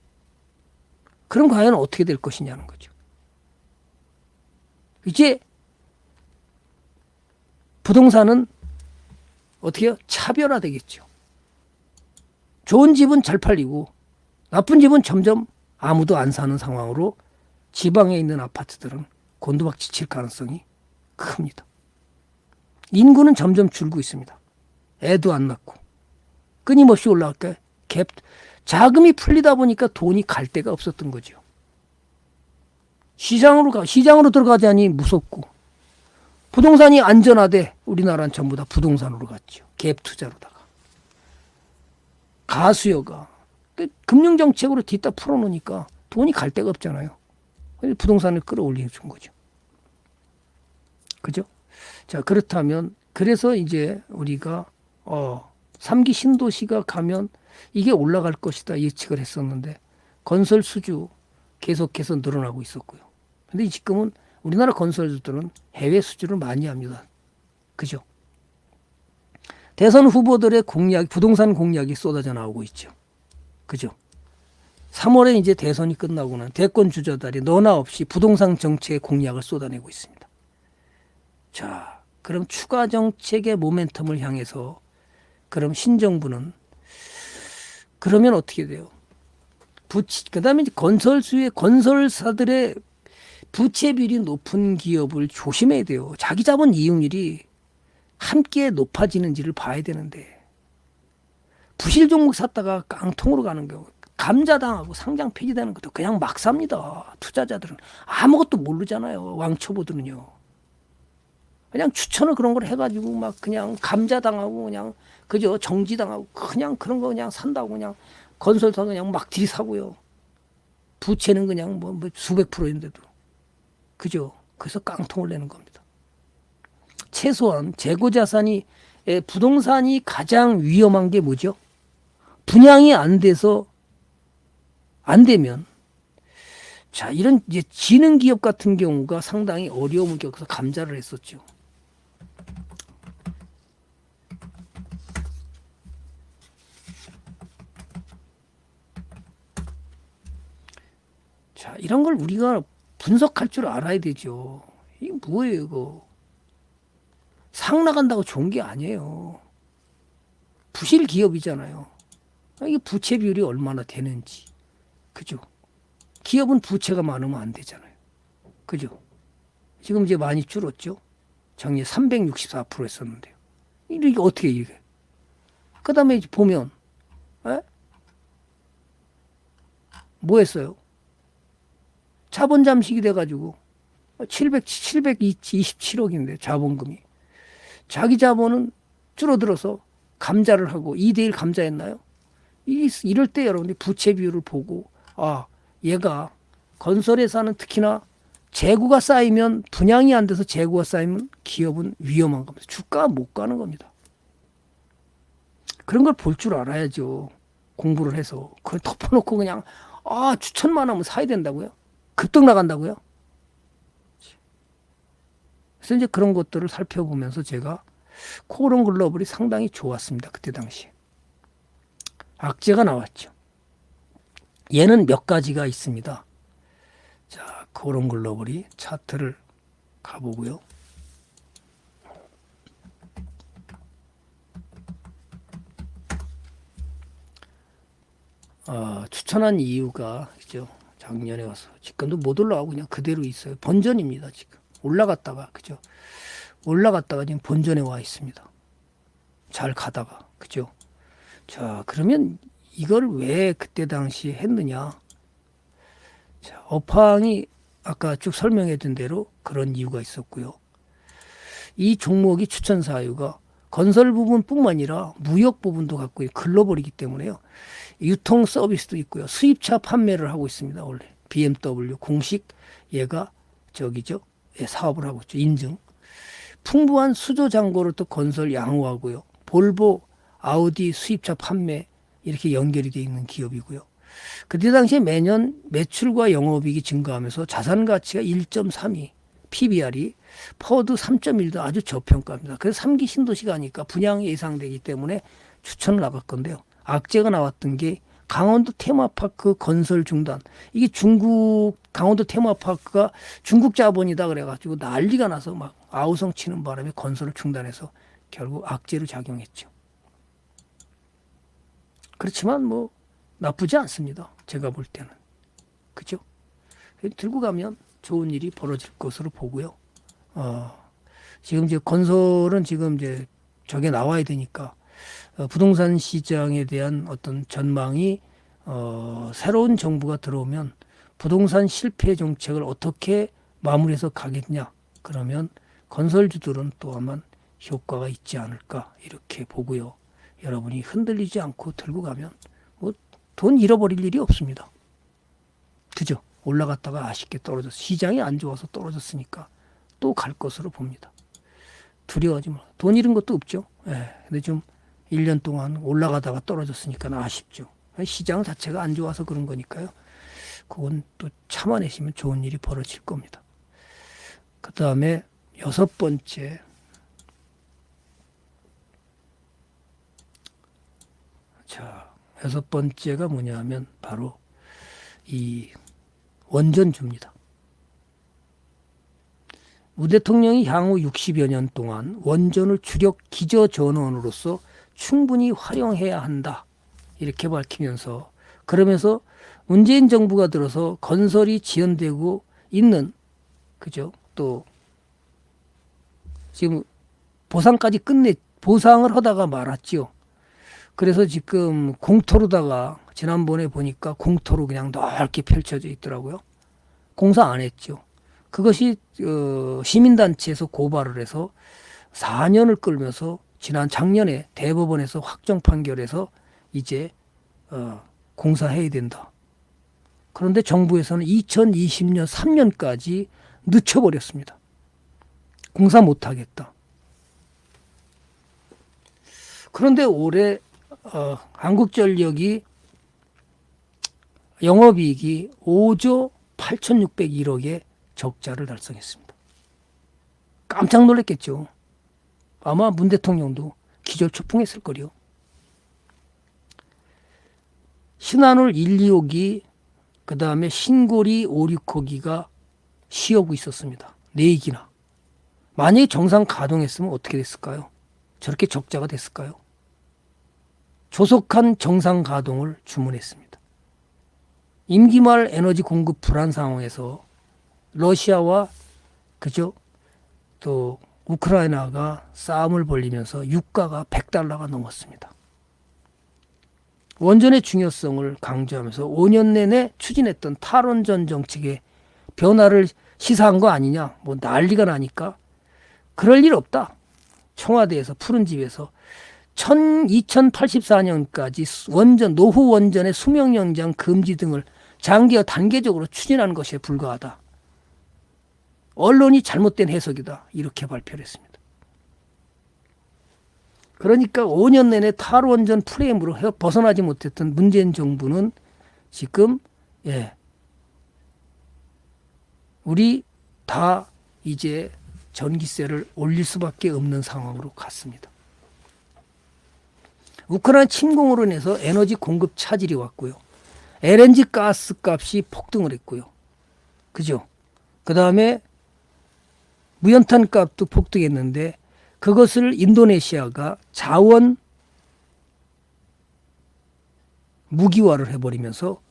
그럼 과연 어떻게 될 것이냐는 거죠. 이제 부동산은 어떻게 해요? 차별화되겠죠. 좋은 집은 잘 팔리고 나쁜 집은 점점 아무도 안 사는 상황으로 지방에 있는 아파트들은 곤두박질 가능성이 큽니다. 인구는 점점 줄고 있습니다. 애도 안 낳고 끊임없이 올라갈까요? 자금이 풀리다 보니까 돈이 갈 데가 없었던 거죠. 시장으로 들어가자니 무섭고 부동산이 안전하대 우리나라는 전부 다 부동산으로 갔죠. 갭 투자로다가 가수요가 금융정책으로 뒤따 풀어놓으니까 돈이 갈 데가 없잖아요. 부동산을 끌어올려 준 거죠. 그죠? 자, 그렇다면 그래서 이제 우리가 3기 신도시가 가면 이게 올라갈 것이다 예측을 했었는데 건설 수주 계속해서 늘어나고 있었고요. 근데 지금은 우리나라 건설주들은 해외 수주를 많이 합니다. 그죠? 대선 후보들의 부동산 공약이 쏟아져 나오고 있죠. 그죠? 3월에 이제 대선이 끝나고는 대권 주자들이 너나 없이 부동산 정책의 공약을 쏟아내고 있습니다. 자, 그럼 추가 정책의 모멘텀을 향해서 그럼 신정부는 그러면 어떻게 돼요? 그다음에 이제 건설사들의 부채 비율이 높은 기업을 조심해야 돼요. 자기 자본 이익률이 함께 높아지는지를 봐야 되는데 부실 종목 샀다가 깡통으로 가는 경우 감자당하고 상장 폐지되는 것도 그냥 막 삽니다. 투자자들은 아무것도 모르잖아요. 왕초보들은요. 그냥 추천을 그런 걸 해가지고 막 그냥 감자당하고 그냥 그저 정지당하고 그냥 그런 거 그냥 산다고 그냥 건설사 그냥 막 들이사고요. 부채는 그냥 뭐 수백 %인데도. 그죠? 그래서 깡통을 내는 겁니다. 최소한 재고자산이 부동산이 가장 위험한 게 뭐죠? 분양이 안 되면 자, 이런 이제 지능 기업 같은 경우가 상당히 어려움을 겪어서 감자를 했었죠. 자, 이런 걸 우리가 분석할 줄 알아야 되죠. 이게 뭐예요, 이거? 상 나간다고 좋은 게 아니에요. 부실 기업이잖아요. 이게 부채 비율이 얼마나 되는지. 그죠? 기업은 부채가 많으면 안 되잖아요. 그죠? 지금 이제 많이 줄었죠? 작년 364% 했었는데요. 이게 어떻게 이게? 그 다음에 보면, 뭐 했어요? 자본 잠식이 돼가지고 727억인데 자본금이. 자기 자본은 줄어들어서 감자를 하고 2대1 감자했나요? 이럴 때 여러분들이 부채 비율을 보고 얘가 건설회사는 특히나 재고가 쌓이면 분양이 안 돼서 재고가 쌓이면 기업은 위험한 겁니다. 주가가 못 가는 겁니다. 그런 걸 볼 줄 알아야죠. 공부를 해서. 그걸 덮어놓고 그냥 추천만 하면 사야 된다고요? 급등 나간다고요? 그래서 이제 그런 것들을 살펴보면서 제가 코오롱 글로벌이 상당히 좋았습니다. 그때 당시에. 악재가 나왔죠. 얘는 몇 가지가 있습니다. 자, 코오롱 글로벌이 차트를 가보고요. 추천한 이유가 그죠? 작년에 와서 지금도 못 올라가고 그냥 그대로 있어요. 본전입니다. 지금 올라갔다가 그죠? 올라갔다가 지금 본전에 와 있습니다. 잘 가다가 그죠? 자, 그러면 이걸 왜 그때 당시에 했느냐? 자, 업황이 아까 쭉 설명했던 대로 그런 이유가 있었고요. 이 종목이 추천 사유가 건설 부분뿐만 아니라 무역 부분도 갖고 글로벌이기 때문에요. 유통 서비스도 있고요. 수입차 판매를 하고 있습니다. 원래 BMW 공식 얘가 저기죠. 예, 사업을 하고 있죠. 인증. 풍부한 수조 잔고를 또 건설 양호하고요. 볼보, 아우디 수입차 판매 이렇게 연결이 되어 있는 기업이고요. 그때 당시에 매년 매출과 영업이익이 증가하면서 자산 가치가 1.32, PBR이 퍼드 3.1도 아주 저평가입니다. 그래서 3기 신도시가 아니까 분양이 예상되기 때문에 추천을 나갈 건데요. 악재가 나왔던 게 강원도 테마파크 건설 중단. 이게 중국 강원도 테마파크가 중국 자본이다 그래가지고 난리가 나서 막 아우성 치는 바람에 건설을 중단해서 결국 악재로 작용했죠. 그렇지만 뭐 나쁘지 않습니다. 제가 볼 때는. 그죠? 들고 가면 좋은 일이 벌어질 것으로 보고요. 지금 이제 건설은 지금 이제 저게 나와야 되니까 부동산 시장에 대한 어떤 전망이 새로운 정부가 들어오면 부동산 실패 정책을 어떻게 마무리해서 가겠냐. 그러면 건설주들은 또 아마 효과가 있지 않을까 이렇게 보고요. 여러분이 흔들리지 않고 들고 가면 뭐 돈 잃어버릴 일이 없습니다. 그죠? 올라갔다가 아쉽게 떨어졌어. 시장이 안 좋아서 떨어졌으니까 또 갈 것으로 봅니다. 두려워하지 마. 돈 잃은 것도 없죠. 예. 근데 좀 1년 동안 올라가다가 떨어졌으니까 아쉽죠. 시장 자체가 안 좋아서 그런 거니까요. 그건 또 참아내시면 좋은 일이 벌어질 겁니다. 그 다음에 6번째. 자, 6번째가 뭐냐 하면 바로 이 원전주입니다. 우 대통령이 향후 60여 년 동안 원전을 주력 기저전원으로서 충분히 활용해야 한다. 이렇게 밝히면서 그러면서 문재인 정부가 들어서 건설이 지연되고 있는 그죠? 또 지금 보상까지 보상을 하다가 말았죠. 그래서 지금 공터로다가 지난번에 보니까 공터로 그냥 넓게 펼쳐져 있더라고요. 공사 안 했죠. 그것이 시민단체에서 고발을 해서 4년을 끌면서 작년에 대법원에서 확정 판결해서 이제 공사해야 된다. 그런데 정부에서는 2020년 3년까지 늦춰버렸습니다. 공사 못하겠다. 그런데 올해 한국전력이 영업이익이 5조 8,601억의 적자를 달성했습니다. 깜짝 놀랐겠죠. 아마 문 대통령도 기절초풍했을 거요. 신한울 1, 2호기 그 다음에 신고리 5, 6호기가 쉬어오고 있었습니다. 4기나. 만약에 정상 가동했으면 어떻게 됐을까요? 저렇게 적자가 됐을까요? 조속한 정상 가동을 주문했습니다. 임기 말 에너지 공급 불안 상황에서 러시아와 그죠? 또 우크라이나가 싸움을 벌이면서 유가가 $100가 넘었습니다. 원전의 중요성을 강조하면서 5년 내내 추진했던 탈원전 정책의 변화를 시사한 거 아니냐. 뭐 난리가 나니까 그럴 일 없다. 청와대에서 푸른 집에서 2084년까지 노후 원전의 수명 연장 금지 등을 장기와 단계적으로 추진하는 것에 불과하다. 언론이 잘못된 해석이다. 이렇게 발표를 했습니다. 그러니까 5년 내내 탈원전 프레임으로 벗어나지 못했던 문재인 정부는 지금 우리 다 이제 전기세를 올릴 수밖에 없는 상황으로 갔습니다. 우크라이나 침공으로 인해서 에너지 공급 차질이 왔고요. LNG 가스 값이 폭등을 했고요. 그죠? 그 다음에 무연탄 값도 폭등했는데 그것을 인도네시아가 자원 무기화를 해버리면서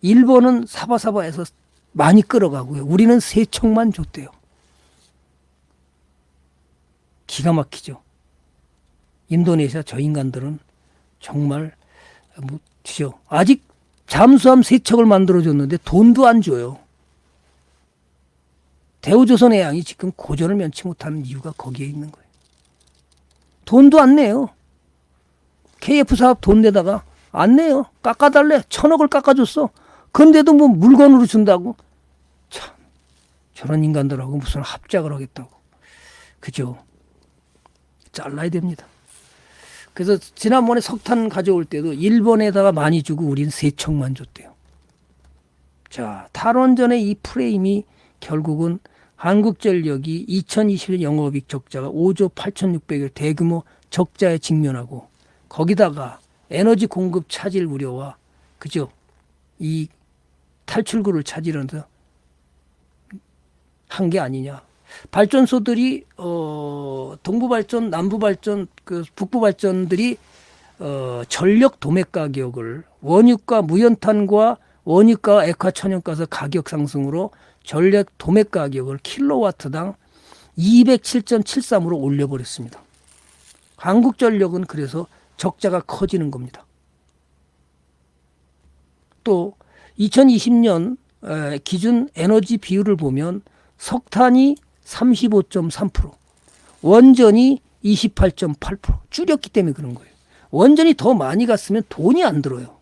일본은 사바사바에서 많이 끌어가고요. 우리는 세척만 줬대요. 기가 막히죠. 인도네시아 저 인간들은 정말 죠. 아직 잠수함 세척을 만들어줬는데 돈도 안 줘요. 대우조선해양이 지금 고전을 면치 못하는 이유가 거기에 있는 거예요. 돈도 안 내요. KF 사업 돈 내다가 안 내요. 깎아달래. 1,000억을 깎아줬어. 근데도 뭐 물건으로 준다고. 참, 저런 인간들하고 무슨 합작을 하겠다고. 그죠? 잘라야 됩니다. 그래서 지난번에 석탄 가져올 때도 일본에다가 많이 주고 우린 세척만 줬대요. 자, 탈원전의 이 프레임이 결국은 한국전력이 2021년 영업이익 적자가 5조 8,600억 대규모 적자에 직면하고 거기다가 에너지 공급 차질 우려와 그죠? 이 탈출구를 찾으려서 한 게 아니냐. 발전소들이 동부발전, 남부발전, 그 북부발전들이 전력 도매 가격을 원유가 무연탄과 원유가 액화천연가스 가격 상승으로 전력 도매 가격을 킬로와트당 207.73으로 올려버렸습니다. 한국전력은 그래서 적자가 커지는 겁니다. 또 2020년 기준 에너지 비율을 보면 석탄이 35.3%, 원전이 28.8% 줄였기 때문에 그런 거예요. 원전이 더 많이 갔으면 돈이 안 들어요.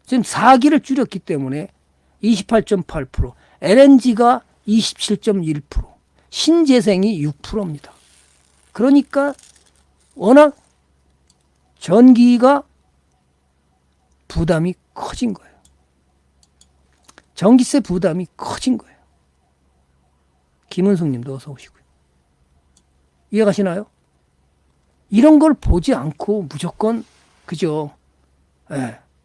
지금 4기를 줄였기 때문에 28.8%, LNG가 27.1%, 신재생이 6%입니다. 그러니까 워낙 전기가 부담이 커진 거예요. 전기세 부담이 커진 거예요. 김은숙 님도 어서 오시고요. 이해가시나요? 이런 걸 보지 않고 무조건 그죠?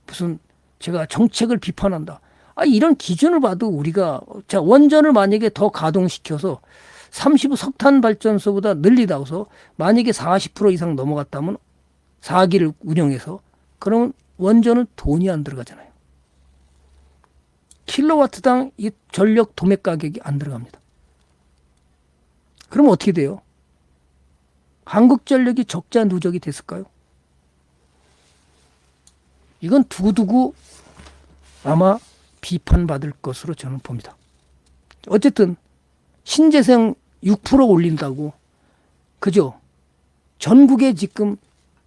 무슨 제가 정책을 비판한다. 이런 기준을 봐도 우리가 자 원전을 만약에 더 가동시켜서 35 석탄 발전소보다 늘리다 해서 만약에 40% 이상 넘어갔다면 4기를 운영해서 그러면 원전은 돈이 안 들어가잖아요. 킬로와트당 이 전력 도매 가격이 안 들어갑니다. 그럼 어떻게 돼요? 한국전력이 적자 누적이 됐을까요? 이건 두고두고 아마 비판받을 것으로 저는 봅니다. 어쨌든 신재생 6% 올린다고 그죠? 전국에 지금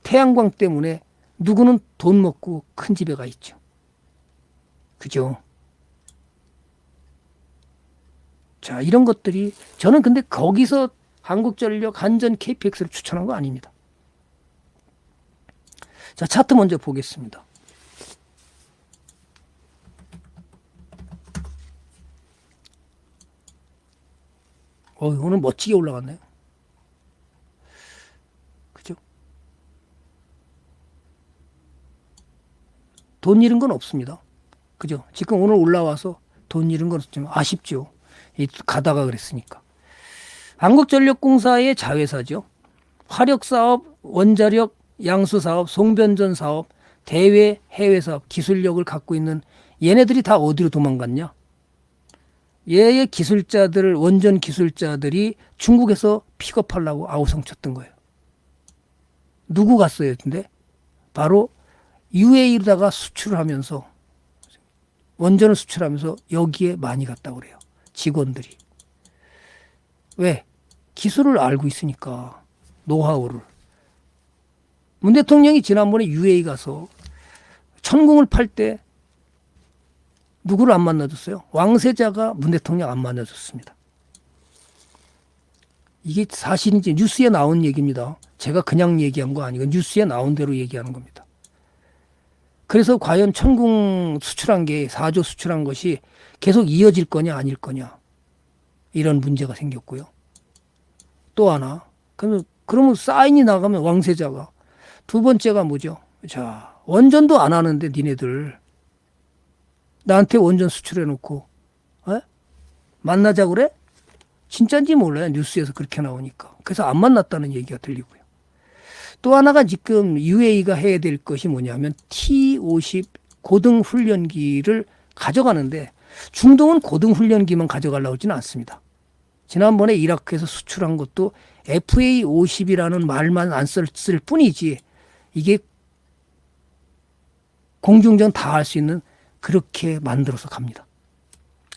태양광 때문에 누구는 돈 먹고 큰 집에 가 있죠. 그죠? 자, 이런 것들이 저는 근데 거기서 한국전력 한전 KPX를 추천한 거 아닙니다. 자, 차트 먼저 보겠습니다. 오늘 멋지게 올라갔네요. 그죠? 돈 잃은 건 없습니다. 그죠? 지금 오늘 올라와서 돈 잃은 건 좀 아쉽죠. 가다가 그랬으니까. 한국전력공사의 자회사죠. 화력사업, 원자력, 양수사업, 송변전 사업, 대외 해외사업, 기술력을 갖고 있는 얘네들이 다 어디로 도망갔냐? 얘의 기술자들, 원전 기술자들이 중국에서 픽업하려고 아우성 쳤던 거예요. 누구 갔어요? 근데 바로 UAE로다가 수출을 하면서 원전을 수출하면서 여기에 많이 갔다고 그래요. 직원들이. 왜? 기술을 알고 있으니까. 노하우를. 문 대통령이 지난번에 UAE 가서 천궁을 팔 때 누구를 안 만나줬어요? 왕세자가 문 대통령 안 만나줬습니다. 이게 사실인지 뉴스에 나온 얘기입니다. 제가 그냥 얘기한 거 아니고 뉴스에 나온 대로 얘기하는 겁니다. 그래서 과연 천궁 수출한 게 4조 수출한 것이 계속 이어질 거냐 아닐 거냐 이런 문제가 생겼고요. 또 하나 그러면 사인이 나가면 왕세자가 두 번째가 뭐죠? 자 원전도 안 하는데 니네들 나한테 원전 수출해 놓고 만나자 그래? 진짜인지 몰라요. 뉴스에서 그렇게 나오니까. 그래서 안 만났다는 얘기가 들리고요. 또 하나가 지금 UAE가 해야 될 것이 뭐냐면 T50 고등훈련기를 가져가는데 중동은 고등훈련기만 가져가려고 하지는 않습니다. 지난번에 이라크에서 수출한 것도 FA-50이라는 말만 안 쓸 뿐이지 이게 공중전 다 할 수 있는 그렇게 만들어서 갑니다.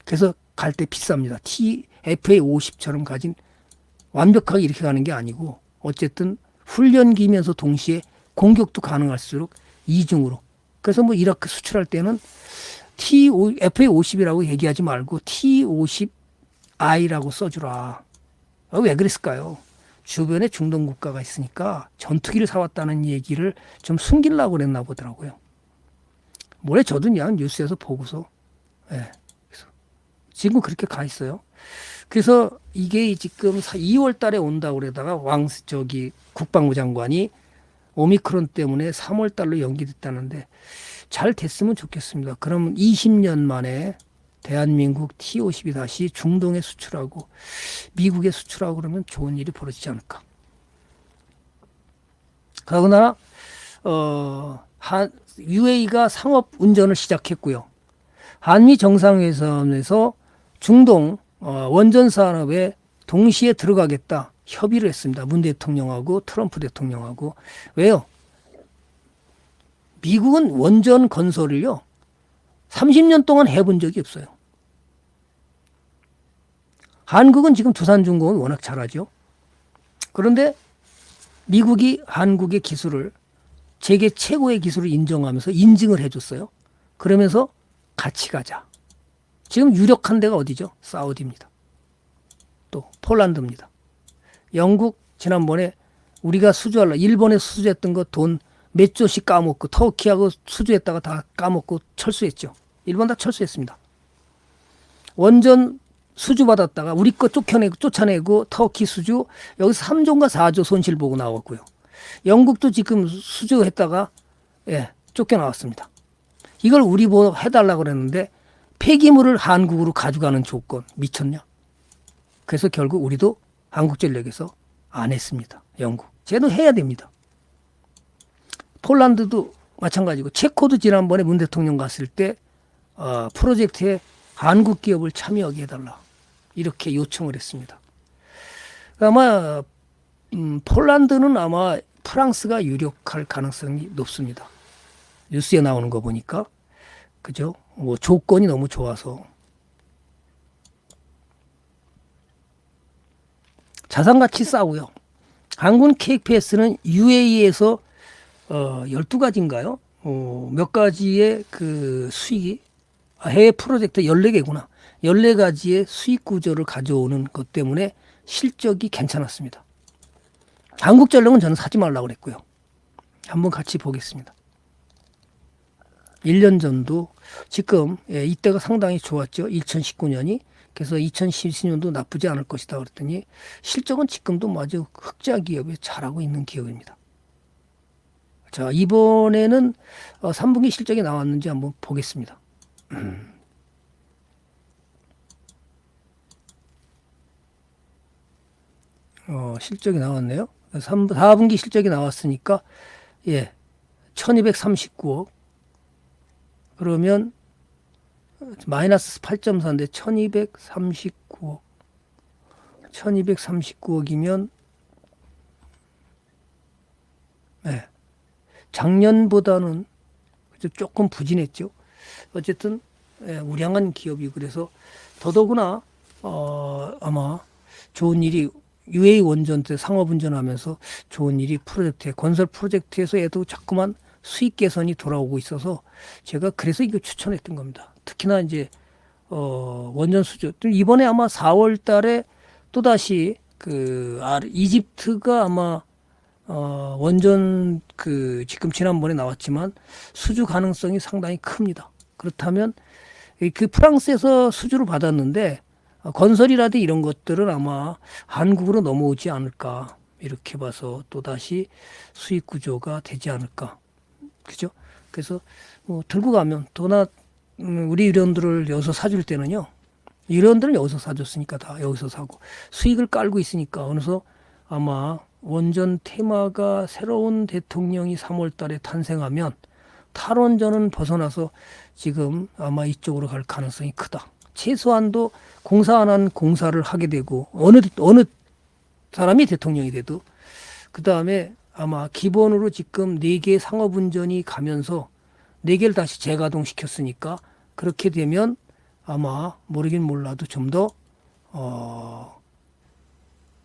그래서 갈 때 비쌉니다. FA-50처럼 가진 완벽하게 이렇게 가는 게 아니고 어쨌든 훈련기면서 동시에 공격도 가능할수록 이중으로. 그래서 뭐 이라크 수출할 때는 FA-50이라고 얘기하지 말고 T-50I라고 써주라. 왜 그랬을까요? 주변에 중동 국가가 있으니까 전투기를 사왔다는 얘기를 좀 숨기려고 그랬나 보더라고요. 뭐래 저도 그냥 뉴스에서 보고서 예. 그래서 지금 그렇게 가 있어요. 그래서 이게 지금 2월 달에 온다고 그러다가 국방부 장관이 오미크론 때문에 3월 달로 연기됐다는데 잘 됐으면 좋겠습니다. 그러면 20년 만에 대한민국 T-50이 다시 중동에 수출하고 미국에 수출하고 그러면 좋은 일이 벌어지지 않을까. 그러나 UAE가 상업 운전을 시작했고요. 한미 정상회담에서 중동 원전 산업에 동시에 들어가겠다 협의를 했습니다. 문 대통령하고 트럼프 대통령하고. 왜요? 미국은 원전 건설을요 30년 동안 해본 적이 없어요. 한국은 지금 두산중공을 워낙 잘하죠. 그런데 미국이 한국의 기술을 세계 최고의 기술을 인정하면서 인증을 해줬어요. 그러면서 같이 가자. 지금 유력한 데가 어디죠? 사우디입니다. 또 폴란드입니다. 영국 지난번에 우리가 수주하려 일본에 수주했던 거 돈 몇 조씩 까먹고 터키하고 수주했다가 다 까먹고 철수했죠. 일본 다 철수했습니다. 원전 수주 받았다가 우리 거 쫓아내고 터키 수주 여기서 3조인가 4조 손실 보고 나왔고요. 영국도 지금 수주했다가 쫓겨나왔습니다. 이걸 우리 뭐 해달라고 그랬는데 폐기물을 한국으로 가져가는 조건 미쳤냐? 그래서 결국 우리도 한국전력에서 안 했습니다. 영국. 쟤도 해야 됩니다. 폴란드도 마찬가지고 체코도 지난번에 문 대통령 갔을 때 프로젝트에 한국 기업을 참여하게 해달라. 이렇게 요청을 했습니다. 아마 폴란드는 아마 프랑스가 유력할 가능성이 높습니다. 뉴스에 나오는 거 보니까 그죠? 뭐 조건이 너무 좋아서 자산가치 싸고요. 한군 KPS는 UAE에서 12가지인가요? 몇 가지의 그 수익이 해외 프로젝트 14개구나. 14가지의 수익 구조를 가져오는 것 때문에 실적이 괜찮았습니다. 한국전력은 저는 사지 말라고 그랬고요. 한번 같이 보겠습니다. 1년 전도 지금 이때가 상당히 좋았죠. 2019년이. 그래서 2020년도 나쁘지 않을 것이다 그랬더니 실적은 지금도 아주 흑자 기업에 잘하고 있는 기업입니다. 자, 이번에는 3분기 실적이 나왔는지 한번 보겠습니다. 실적이 나왔네요. 4분기 실적이 나왔으니까 1239억 그러면 마이너스 8.4인데 1239억 1239억이면 작년보다는 조금 부진했죠. 어쨌든 우량한 기업이 그래서 더더구나 아마 좋은 일이 UA 원전 때 상업운전하면서 좋은 일이 건설 프로젝트에서 애도 자꾸만 수익 개선이 돌아오고 있어서 제가 그래서 이거 추천했던 겁니다. 특히나 이제 원전 수주 이번에 아마 4월 달에 또다시 이집트가 아마 원전 지금 지난번에 나왔지만 수주 가능성이 상당히 큽니다. 그렇다면 프랑스에서 수주를 받았는데 건설이라든지 이런 것들은 아마 한국으로 넘어오지 않을까 이렇게 봐서 또다시 수익 구조가 되지 않을까. 그죠? 그래서 뭐 들고 가면 또나 우리 유료원들을 여기서 사줄 때는요. 유료원들은 여기서 사줬으니까 다 여기서 사고 수익을 깔고 있으니까 어느서 아마 원전 테마가 새로운 대통령이 3월 달에 탄생하면 탈원전은 벗어나서 지금 아마 이쪽으로 갈 가능성이 크다. 최소한도 공사 안 한 공사를 하게 되고 어느 사람이 대통령이 돼도 그 다음에 아마 기본으로 지금 4개 상업운전이 가면서 4개를 다시 재가동시켰으니까 그렇게 되면 아마 모르긴 몰라도 좀 더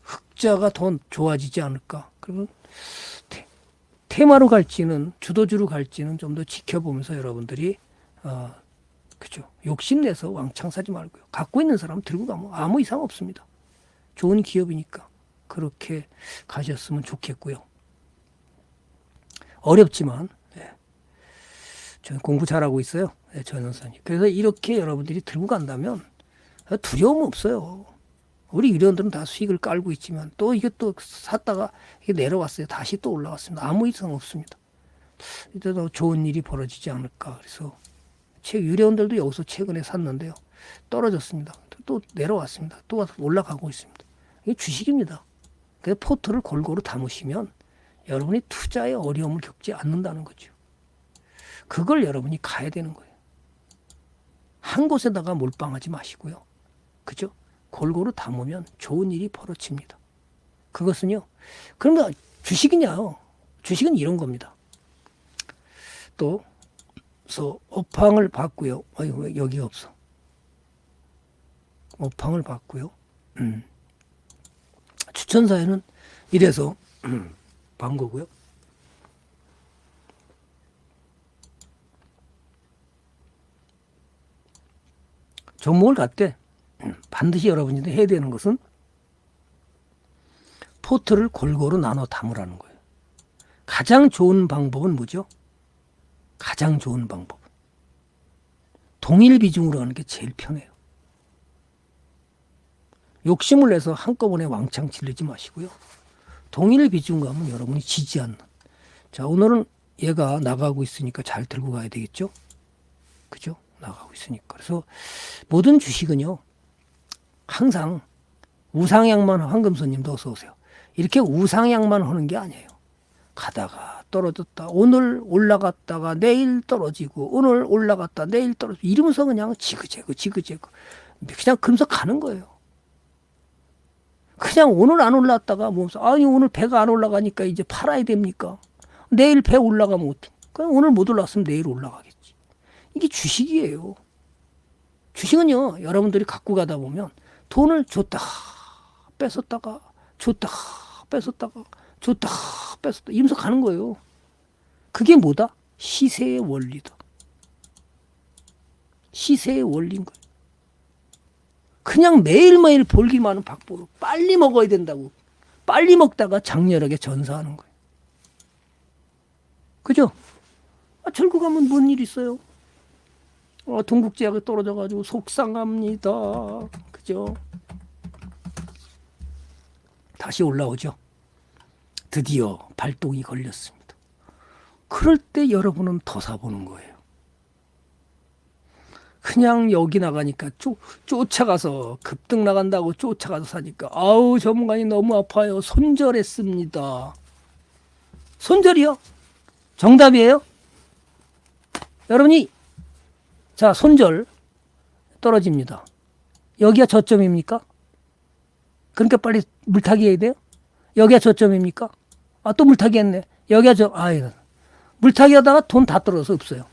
흑자가 더 좋아지지 않을까. 그러면 테마로 갈지는 주도주로 갈지는 좀 더 지켜보면서 여러분들이 그죠. 욕심내서 왕창 사지 말고요. 갖고 있는 사람 들고 가면 아무 이상 없습니다. 좋은 기업이니까 그렇게 가셨으면 좋겠고요. 어렵지만 저는 공부 잘하고 있어요. 전원사님. 그래서 이렇게 여러분들이 들고 간다면 두려움 없어요. 우리 유료원들은 다 수익을 깔고 있지만 또 이게 또 샀다가 이게 내려왔어요. 다시 또 올라왔습니다. 아무 이상 없습니다. 이때도 좋은 일이 벌어지지 않을까. 그래서 유료원들도 여기서 최근에 샀는데요. 떨어졌습니다. 또 내려왔습니다. 또 올라가고 있습니다. 이게 주식입니다. 그래서 포트를 골고루 담으시면 여러분이 투자에 어려움을 겪지 않는다는 거죠. 그걸 여러분이 가야 되는 거예요. 한 곳에다가 몰빵하지 마시고요. 그죠? 골고루 담으면 좋은 일이 벌어집니다. 그것은요. 그러면 주식이냐요? 주식은 이런 겁니다. 또 그래서 업황을 봤고요. 왜 여기가 없어? 업황을 봤고요. 추천사에는 이래서 본 거고요. 종목을 갈 때 반드시 여러분들이 해야 되는 것은 포트를 골고루 나눠 담으라는 거예요. 가장 좋은 방법은 뭐죠? 가장 좋은 방법. 동일 비중으로 하는 게 제일 편해요. 욕심을 내서 한꺼번에 왕창 질르지 마시고요. 동일 비중으로 하면 여러분이 지지 않는. 자, 오늘은 얘가 나가고 있으니까 잘 들고 가야 되겠죠? 그죠? 나가고 있으니까. 그래서 모든 주식은요, 항상 우상향만, 황금손님도 어서 오세요. 이렇게 우상향만 하는 게 아니에요. 가다가 떨어졌다. 오늘 올라갔다가 내일 떨어지고, 오늘 올라갔다 내일 떨어지고, 이러면서 그냥 지그재그 그냥 그러면서 가는 거예요. 그냥 오늘 안 올랐다가 뭐 아니 오늘 배가 안 올라가니까 이제 팔아야 됩니까? 내일 배 올라가면 어떡해? 그냥 오늘 못 올랐으면 내일 올라가겠지. 이게 주식이에요. 주식은요, 여러분들이 갖고 가다 보면 돈을 줬다 뺏었다가 줬다 뺏었다가 줬다 뺏었다 이러면서 가는 거예요. 그게 뭐다? 시세의 원리다. 시세의 원리인 거예요. 그냥 매일매일 벌기만 하는 박보로 빨리 먹어야 된다고 빨리 먹다가 장렬하게 전사하는 거예요. 그죠? 절고 가면 뭔 일 있어요? 동국제약이 떨어져가지고 속상합니다. 그죠? 다시 올라오죠. 드디어 발동이 걸렸습니다. 그럴 때 여러분은 더 사보는 거예요. 그냥 여기 나가니까 쫓아가서 급등 나간다고 쫓아가서 사니까 아우 전문가님 너무 아파요. 손절했습니다. 손절이요? 정답이에요? 여러분이 자 손절 떨어집니다. 여기가 저점입니까? 그러니까 빨리 물타기 해야 돼요? 여기가 저점입니까? 또 물타기 했네. 여기가 물타기 하다가 돈 다 떨어져서 없어요.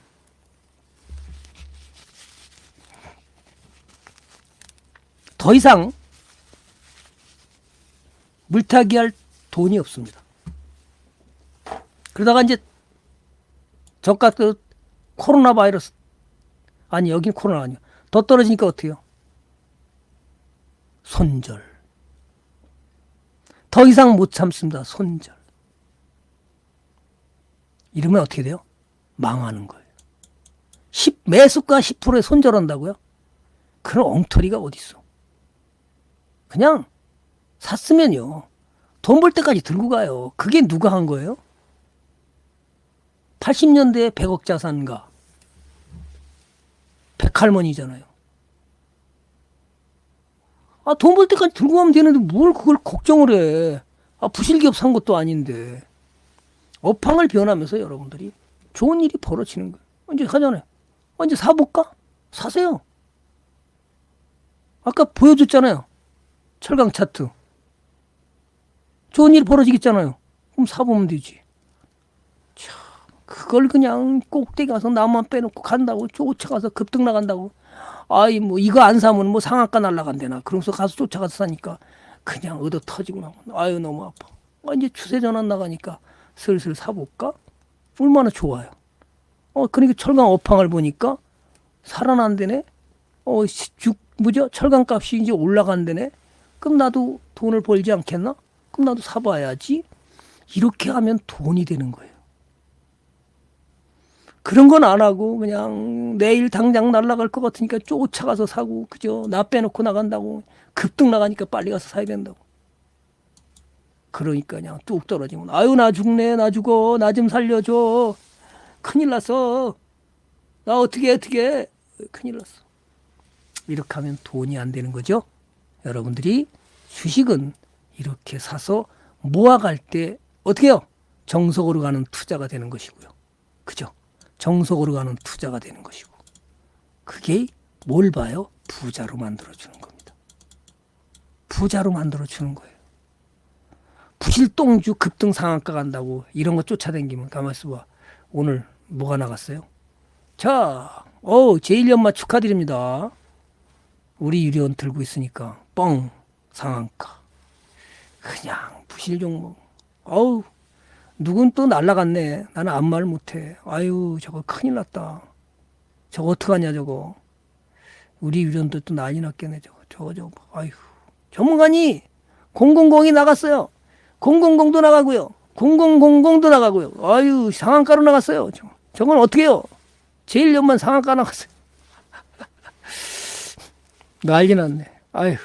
더 이상 물타기 할 돈이 없습니다. 그러다가 이제 저가 코로나 바이러스 아니 여긴 코로나 아니야. 더 떨어지니까 어때요? 손절. 더 이상 못 참습니다. 손절. 이러면 어떻게 돼요? 망하는 거예요. 매수가 10%에 손절한다고요? 그런 엉터리가 어디 있어? 그냥 샀으면요. 돈 벌 때까지 들고 가요. 그게 누가 한 거예요? 80년대에 100억 자산가. 백할머니잖아요. 돈 벌 때까지 들고 가면 되는데 뭘 그걸 걱정을 해. 부실기업 산 것도 아닌데. 업황을 변하면서 여러분들이 좋은 일이 벌어지는 거예요. 이제 하잖아요. 이제 사볼까? 사세요. 아까 보여줬잖아요. 철강 차트. 좋은 일이 벌어지겠잖아요. 그럼 사보면 되지. 참, 그걸 그냥 꼭대기 가서 나만 빼놓고 간다고 쫓아가서 급등 나간다고. 아이 뭐 이거 안 사면 뭐 상한가 날라간대나. 그러면서 가서 쫓아가서 사니까 그냥 얻어 터지고 나면 아유 너무 아파. 이제 추세 전환 나가니까 슬슬 사볼까? 얼마나 좋아요. 그러니까 철강 업황을 보니까 살아난대네. 뭐죠? 철강 값이 이제 올라간대네. 그럼 나도 돈을 벌지 않겠나? 그럼 나도 사봐야지. 이렇게 하면 돈이 되는 거예요. 그런 건 안 하고 그냥 내일 당장 날아갈 것 같으니까 쫓아가서 사고, 그죠? 나 빼놓고 나간다고. 급등 나가니까 빨리 가서 사야 된다고. 그러니까 그냥 뚝 떨어지면 아유 나 죽네, 나 죽어, 나 좀 살려줘. 큰일 났어. 나 어떻게 큰일 났어. 이렇게 하면 돈이 안 되는 거죠. 여러분들이 주식은 이렇게 사서 모아갈 때 어떻게 해요? 정석으로 가는 투자가 되는 것이고요. 그죠? 정석으로 가는 투자가 되는 것이고. 그게 뭘 봐요? 부자로 만들어주는 겁니다. 부자로 만들어주는 거예요. 부실똥주 급등 상한가 간다고 이런 거 쫓아다니면 가만있어 봐. 오늘 뭐가 나갔어요? 자, 제1연마 축하드립니다. 우리 유리원 들고 있으니까 뻥 상한가. 그냥 부실 종목. 누군 또 날라갔네. 나는 아무 말 못해. 아유 저거 큰일 났다. 저거 어떡하냐 저거. 우리 유리원도 또 난리 났겠네 저거. 아유 전문가니 000이 나갔어요. 000도 나가고요. 0000도 나가고요. 아유 상한가로 나갔어요. 저건 어떻게 해요? 제1년만 상한가 나갔어요. 난리 났네. 아유.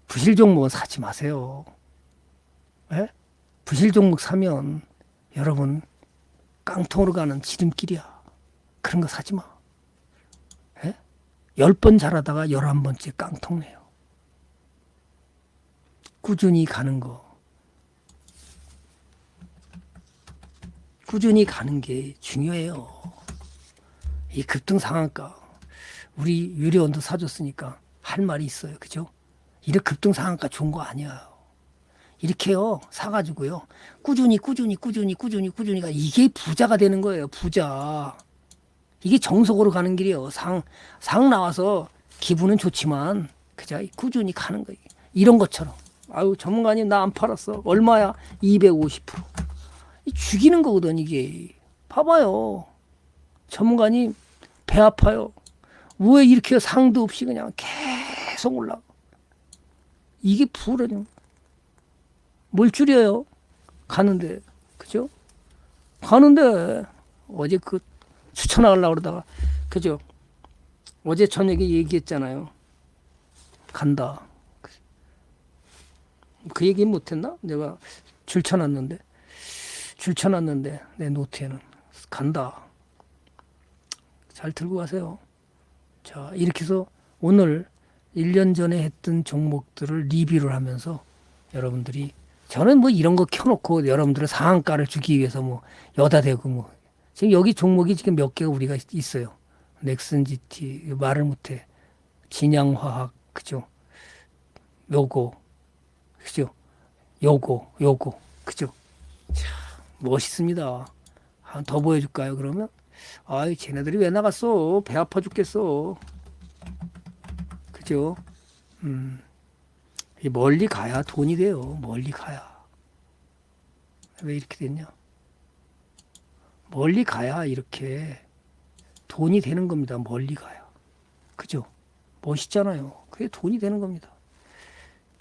부실 종목은 사지 마세요. 에? 부실 종목 사면 여러분 깡통으로 가는 지름길이야. 그런 거 사지 마. 10번 잘하다가 11번째 깡통내요. 꾸준히 가는 거. 꾸준히 가는 게 중요해요. 이 급등 상한가. 우리 유리원도 사줬으니까 할 말이 있어요. 그죠? 이렇게 급등 상한가 좋은 거 아니야. 이렇게요. 사가지고요. 꾸준히 가 이게 부자가 되는 거예요. 부자. 이게 정석으로 가는 길이에요. 상 나와서 기분은 좋지만 그죠? 꾸준히 가는 거예요. 이런 것처럼. 아유 전문가님 나 안 팔았어. 얼마야? 250%. 죽이는 거거든 이게. 봐봐요. 전문가님 배 아파요. 왜 이렇게 상도 없이 그냥 계속 올라가. 이게 부러져. 뭘 줄여요? 가는데. 그죠? 가는데 어제 추천하려고 그러다가 그죠? 어제 저녁에 얘기했잖아요. 간다. 그 얘기 못했나? 내가 줄쳐놨는데 내 노트에는 간다. 잘 들고 가세요. 자, 이렇게 해서 오늘 1년 전에 했던 종목들을 리뷰를 하면서 여러분들이 저는 뭐 이런 거 켜놓고 여러분들의 상한가를 주기 위해서 뭐 여다 대고 뭐 지금 여기 종목이 지금 몇 개가 우리가 있어요. 넥슨 GT 말을 못해. 진양화학 그죠? 요거 그죠? 요거 그죠? 참 멋있습니다. 한 더 보여줄까요? 그러면 아이 쟤네들이 왜 나갔어? 배 아파 죽겠어. 그죠? 멀리 가야 돈이 돼요. 멀리 가야. 왜 이렇게 됐냐? 멀리 가야 이렇게 돈이 되는 겁니다. 멀리 가야. 그죠? 멋있잖아요. 그게 돈이 되는 겁니다.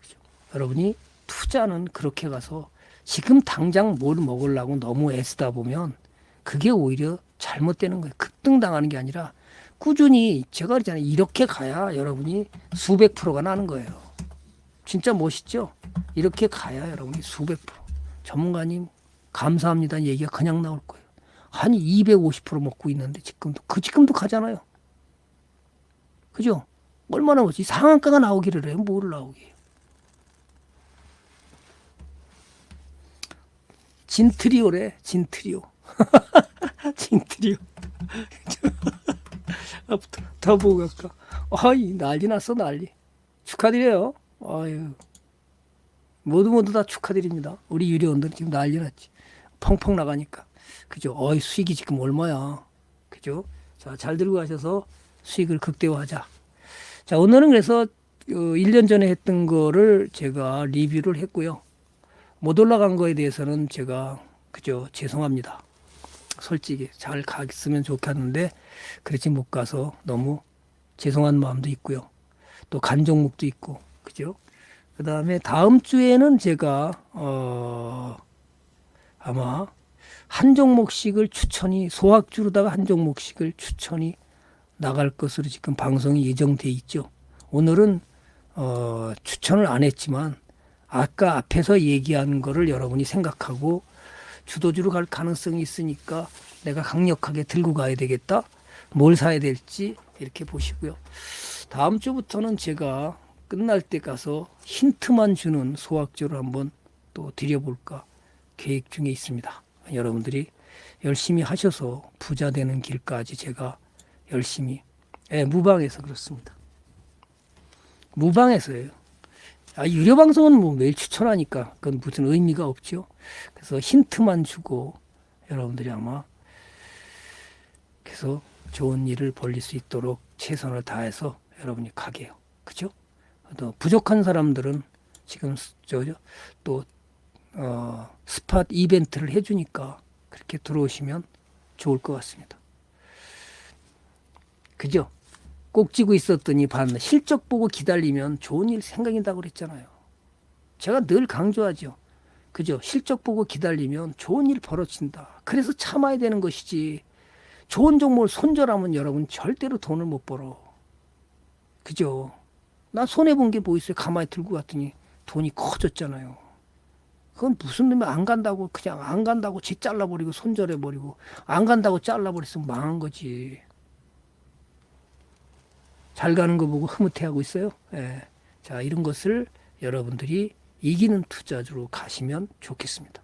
그죠? 여러분이 투자는 그렇게 가서 지금 당장 뭘 먹으려고 너무 애쓰다 보면 그게 오히려 잘못되는 거예요. 급등당하는 게 아니라 꾸준히 제가 그랬잖아요. 이렇게 가야 여러분이 수백 프로가 나는 거예요. 진짜 멋있죠? 이렇게 가야 여러분이 수백 프로. 전문가님 감사합니다. 얘기가 그냥 나올 거예요. 한 250% 먹고 있는데 지금도 가잖아요. 그죠? 얼마나 멋지? 상한가가 나오기를 해요. 뭘 나오게 해요? 진트리오래, 진트리오. 진트리오. 더 보고 갈까? 아이, 난리 났어, 난리. 축하드려요. 아유. 모두 다 축하드립니다. 우리 유료원들 지금 난리 났지. 펑펑 나가니까. 그죠? 어이, 수익이 지금 얼마야. 그죠? 자, 잘 들고 가셔서 수익을 극대화하자. 자, 오늘은 그래서 1년 전에 했던 거를 제가 리뷰를 했고요. 못 올라간 거에 대해서는 제가, 그죠? 죄송합니다. 솔직히 잘 갔으면 좋겠는데, 그렇지 못 가서 너무 죄송한 마음도 있고요. 또 간 종목도 있고, 그죠? 그 다음에 다음 주에는 제가, 아마 한 종목씩을 추천이, 소학주로다가 한 종목씩을 추천이 나갈 것으로 지금 방송이 예정돼 있죠. 오늘은, 추천을 안 했지만, 아까 앞에서 얘기한 거를 여러분이 생각하고 주도주로 갈 가능성이 있으니까 내가 강력하게 들고 가야 되겠다. 뭘 사야 될지 이렇게 보시고요. 다음 주부터는 제가 끝날 때 가서 힌트만 주는 소학주를 한번 또 드려볼까 계획 중에 있습니다. 여러분들이 열심히 하셔서 부자 되는 길까지 제가 열심히, 무방해서 그렇습니다. 무방해서예요. 유료 방송은 뭐 매일 추천하니까 그건 무슨 의미가 없죠. 그래서 힌트만 주고 여러분들이 아마 그래서 좋은 일을 벌릴 수 있도록 최선을 다해서 여러분이 가게요. 그죠? 또 부족한 사람들은 지금 또 스팟 이벤트를 해주니까 그렇게 들어오시면 좋을 것 같습니다. 그죠? 꼭 쥐고 있었더니 봤나. 실적 보고 기다리면 좋은 일 생각인다고 그랬잖아요. 제가 늘 강조하죠. 그죠? 실적 보고 기다리면 좋은 일 벌어진다. 그래서 참아야 되는 것이지. 좋은 종목을 손절하면 여러분 절대로 돈을 못 벌어. 그죠? 난 손해본 게 뭐 있어요? 가만히 들고 갔더니 돈이 커졌잖아요. 그건 무슨 놈이 안 간다고 그냥 안 간다고 지 잘라버리고 손절해버리고 안 간다고 잘라버렸으면 망한 거지. 잘 가는 거 보고 흐뭇해하고 있어요. 자, 이런 것을 여러분들이 이기는 투자주로 가시면 좋겠습니다.